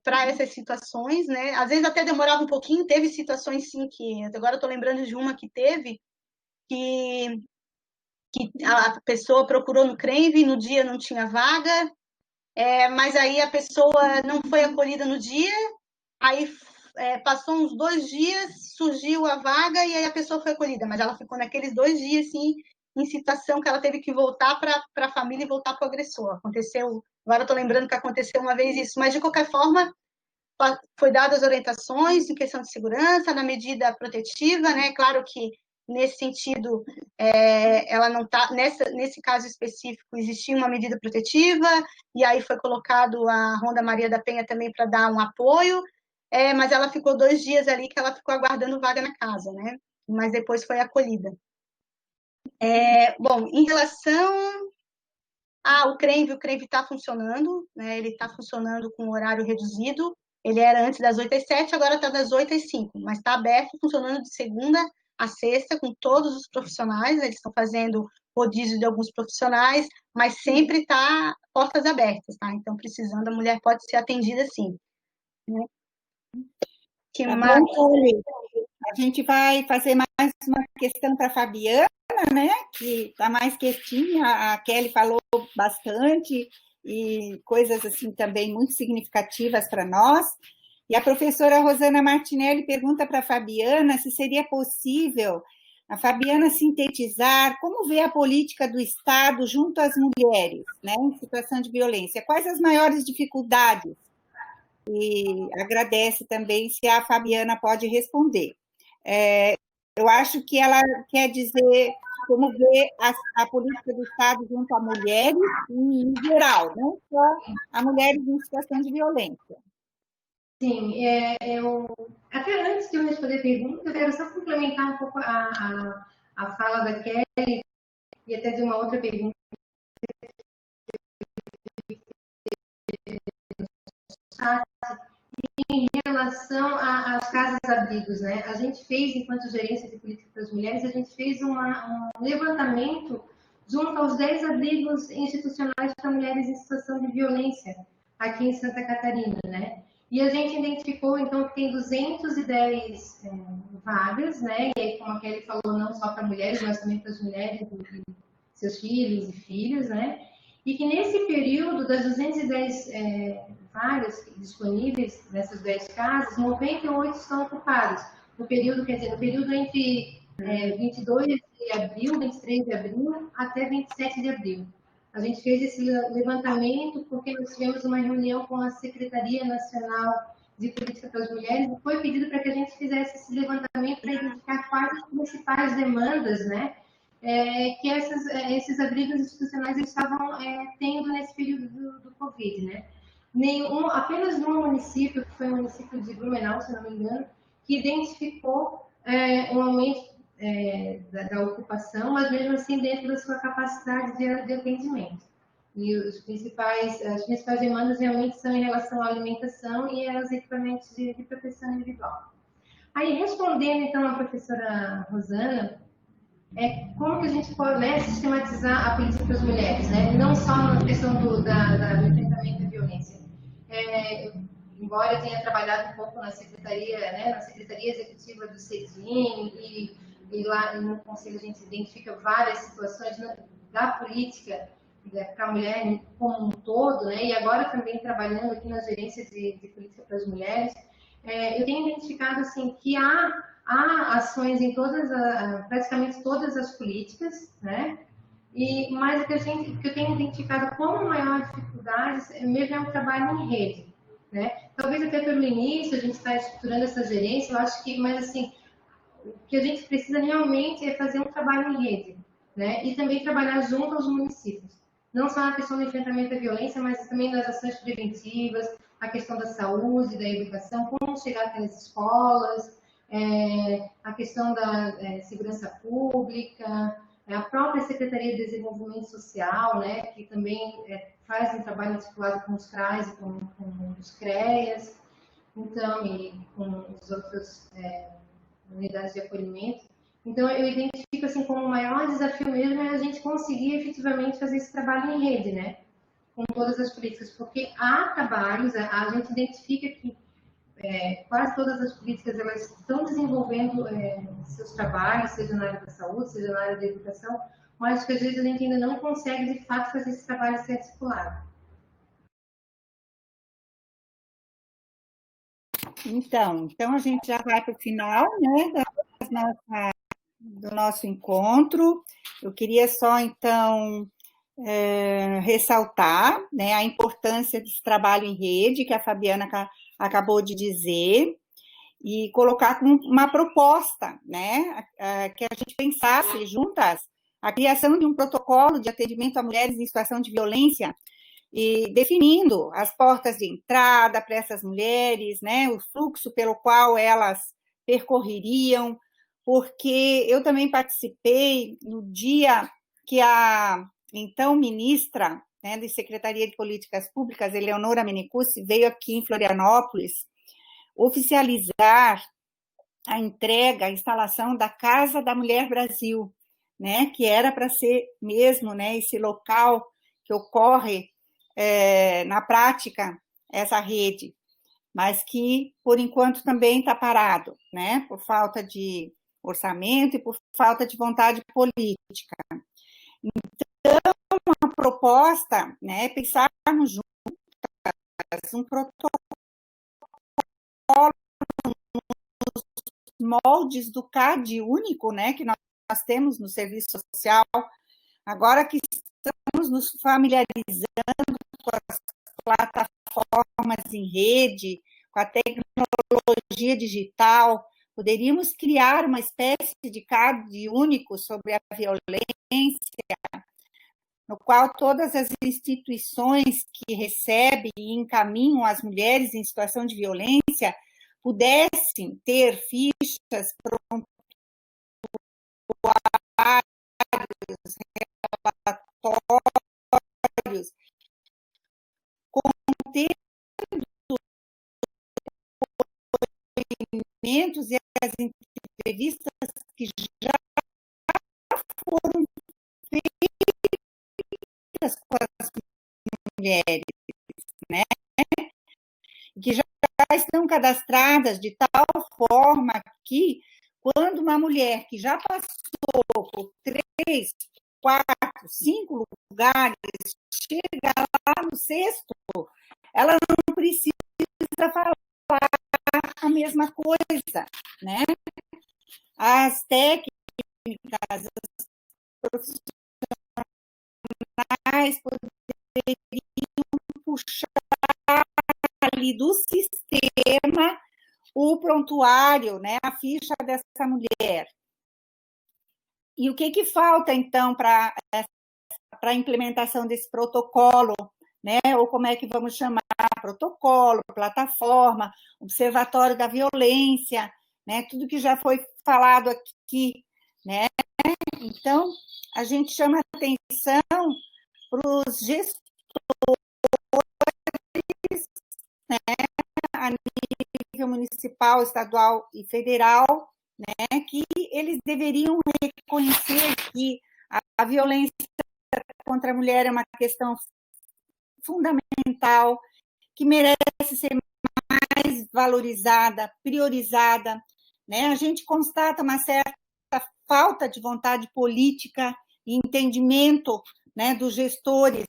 para essas situações, né? Às vezes até demorava um pouquinho, teve situações, sim, que... Agora eu estou lembrando de uma que teve, que a pessoa procurou no CRENV, no dia não tinha vaga, mas aí a pessoa não foi acolhida no dia, aí passou uns 2 dias, surgiu a vaga e aí a pessoa foi acolhida, mas ela ficou naqueles 2 dias, assim, em situação que ela teve que voltar para a família e voltar para o agressor. Aconteceu, agora eu estou lembrando que aconteceu uma vez isso, mas de qualquer forma, foi dadas orientações em questão de segurança, na medida protetiva, né? Claro que nesse sentido, ela não está, nesse caso específico, existia uma medida protetiva, e aí foi colocado a Ronda Maria da Penha também para dar um apoio, mas ela ficou 2 dias ali que ela ficou aguardando vaga na casa, né? Mas depois foi acolhida. Bom, em relação o CRENV está funcionando, né? Ele está funcionando com horário reduzido. Ele era antes das 8 às 7, agora está das 8 às 5, mas está aberto, funcionando de segunda a sexta, com todos os profissionais. Eles estão fazendo rodízio de alguns profissionais, mas sempre está portas abertas, tá? Então, precisando, a mulher pode ser atendida sim. Né? Que mais? Bom, a gente vai fazer mais uma questão para a Fabiana, né? Que está mais quietinha. A Kelly falou bastante e coisas assim também muito significativas para nós. E a professora Rosana Martinelli pergunta para a Fabiana se seria possível a Fabiana sintetizar como vê a política do Estado junto às mulheres, né, em situação de violência. Quais as maiores dificuldades? E agradece também se a Fabiana pode responder. Eu acho que ela quer dizer como vê a política do Estado junto a mulheres em geral, não só a mulheres em situação de violência. Sim, até antes de eu responder a pergunta, eu quero só complementar um pouco a fala da Kelly e até de uma outra pergunta. Em relação às casas-abrigos, né? A gente fez, enquanto gerência de política para as mulheres, a gente fez um levantamento junto aos 10 abrigos institucionais para mulheres em situação de violência aqui em Santa Catarina, né? E a gente identificou, então, que tem 210 vagas, né? E aí, como a Kelly falou, não só para mulheres, mas também para as mulheres e seus filhos e filhas, né? E que nesse período, das 210 vagas disponíveis nessas 10 casas, 98 estão ocupadas. No período, quer dizer, no período entre 22 de abril, 23 de abril, até 27 de abril. A gente fez esse levantamento porque nós tivemos uma reunião com a Secretaria Nacional de Política para as Mulheres e foi pedido para que a gente fizesse esse levantamento para identificar quais as principais demandas, né, que esses abrigos institucionais estavam tendo nesse período do Covid, né? Apenas um município, que foi o município de Blumenau, se não me engano, que identificou um aumento da ocupação, mas mesmo assim dentro da sua capacidade de atendimento. E as principais demandas realmente são em relação à alimentação e aos equipamentos de proteção individual. Aí, respondendo, então, a professora Rosana, como que a gente pode, né, sistematizar a política para as mulheres, né? Não só na questão do enfrentamento à violência. Embora eu tenha trabalhado um pouco na secretaria, né, na secretaria executiva do CEDIM, e lá no conselho a gente identifica várias situações da política para a mulher como um todo, né, e agora também trabalhando aqui na gerência de política para as mulheres, eu tenho identificado assim que há ações em praticamente todas as políticas, né? Mas o que eu tenho identificado como maior dificuldade mesmo é o trabalho em rede, né? Talvez até pelo início a gente está estruturando essa gerência, eu acho que, mas assim, o que a gente precisa realmente é fazer um trabalho em rede, né? E também trabalhar junto aos municípios. Não só na questão do enfrentamento à violência, mas também das ações preventivas, a questão da saúde, da educação, como chegar até as escolas, a questão da segurança pública, a própria Secretaria de Desenvolvimento Social, né, que também faz um trabalho articulado com os CRAs e com os CREAS, então, e com os outros unidades de acolhimento. Então, eu identifico assim como o maior desafio mesmo é a gente conseguir efetivamente fazer esse trabalho em rede, né? Com todas as políticas, porque há trabalhos, a gente identifica que quase todas as políticas elas estão desenvolvendo seus trabalhos, seja na área da saúde, seja na área da educação, mas que às vezes a gente ainda não consegue de fato fazer esse trabalho ser articulado. Então a gente já vai para o final, né, do nosso encontro. Eu queria só, então, ressaltar, né, a importância desse trabalho em rede, que a Fabiana acabou de dizer, e colocar como uma proposta, né, que a gente pensasse juntas a criação de um protocolo de atendimento a mulheres em situação de violência, e definindo as portas de entrada para essas mulheres, né, o fluxo pelo qual elas percorreriam, porque eu também participei no dia que a então ministra, né, de Secretaria de Políticas Públicas, Eleonora Menecuzzi, veio aqui em Florianópolis oficializar a entrega, a instalação da Casa da Mulher Brasil, né, que era para ser mesmo, né, esse local que ocorre na prática essa rede, mas que, por enquanto, também está parado, né, por falta de orçamento e por falta de vontade política. Então, a proposta, né, é pensarmos juntas um protocolo nos moldes do CAD único, né, que nós temos no serviço social, agora que estamos nos familiarizando com as plataformas em rede, com a tecnologia digital, poderíamos criar uma espécie de CAD único sobre a violência, no qual todas as instituições que recebem e encaminham as mulheres em situação de violência pudessem ter fichas, prontuários, relatórios, contendo depoimentos e as entrevistas que já foram feitas com as mulheres, né? Que já estão cadastradas de tal forma que, quando uma mulher que já passou por 3, 4, 5 lugares chega lá no sexto, ela não precisa falar a mesma coisa, né? As técnicas, as profissionais poderiam puxar ali do sistema o prontuário, né, a ficha dessa mulher. E o que falta, então, para a implementação desse protocolo, né, ou como é que vamos chamar? Protocolo, plataforma, observatório da violência, né, tudo que já foi falado aqui, né? Então, a gente chama atenção para os gestores, né, a nível municipal municipal, estadual e federal, né, que eles deveriam reconhecer que a violência contra a mulher é uma questão fundamental, que merece ser mais valorizada, priorizada, né? A gente constata uma certa falta de vontade política e entendimento, né, dos gestores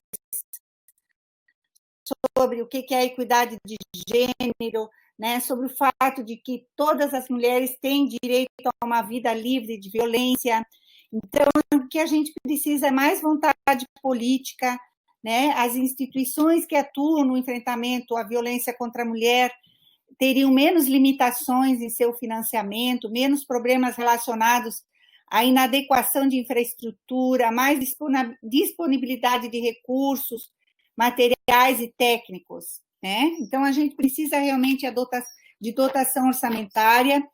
sobre o que é a equidade de gênero, né, sobre o fato de que todas as mulheres têm direito a uma vida livre de violência. Então, o que a gente precisa é mais vontade política, né? As instituições que atuam no enfrentamento à violência contra a mulher teriam menos limitações em seu financiamento, menos problemas relacionados à inadequação de infraestrutura, mais disponibilidade de recursos, materiais e técnicos, né? Então, a gente precisa realmente de dotação orçamentária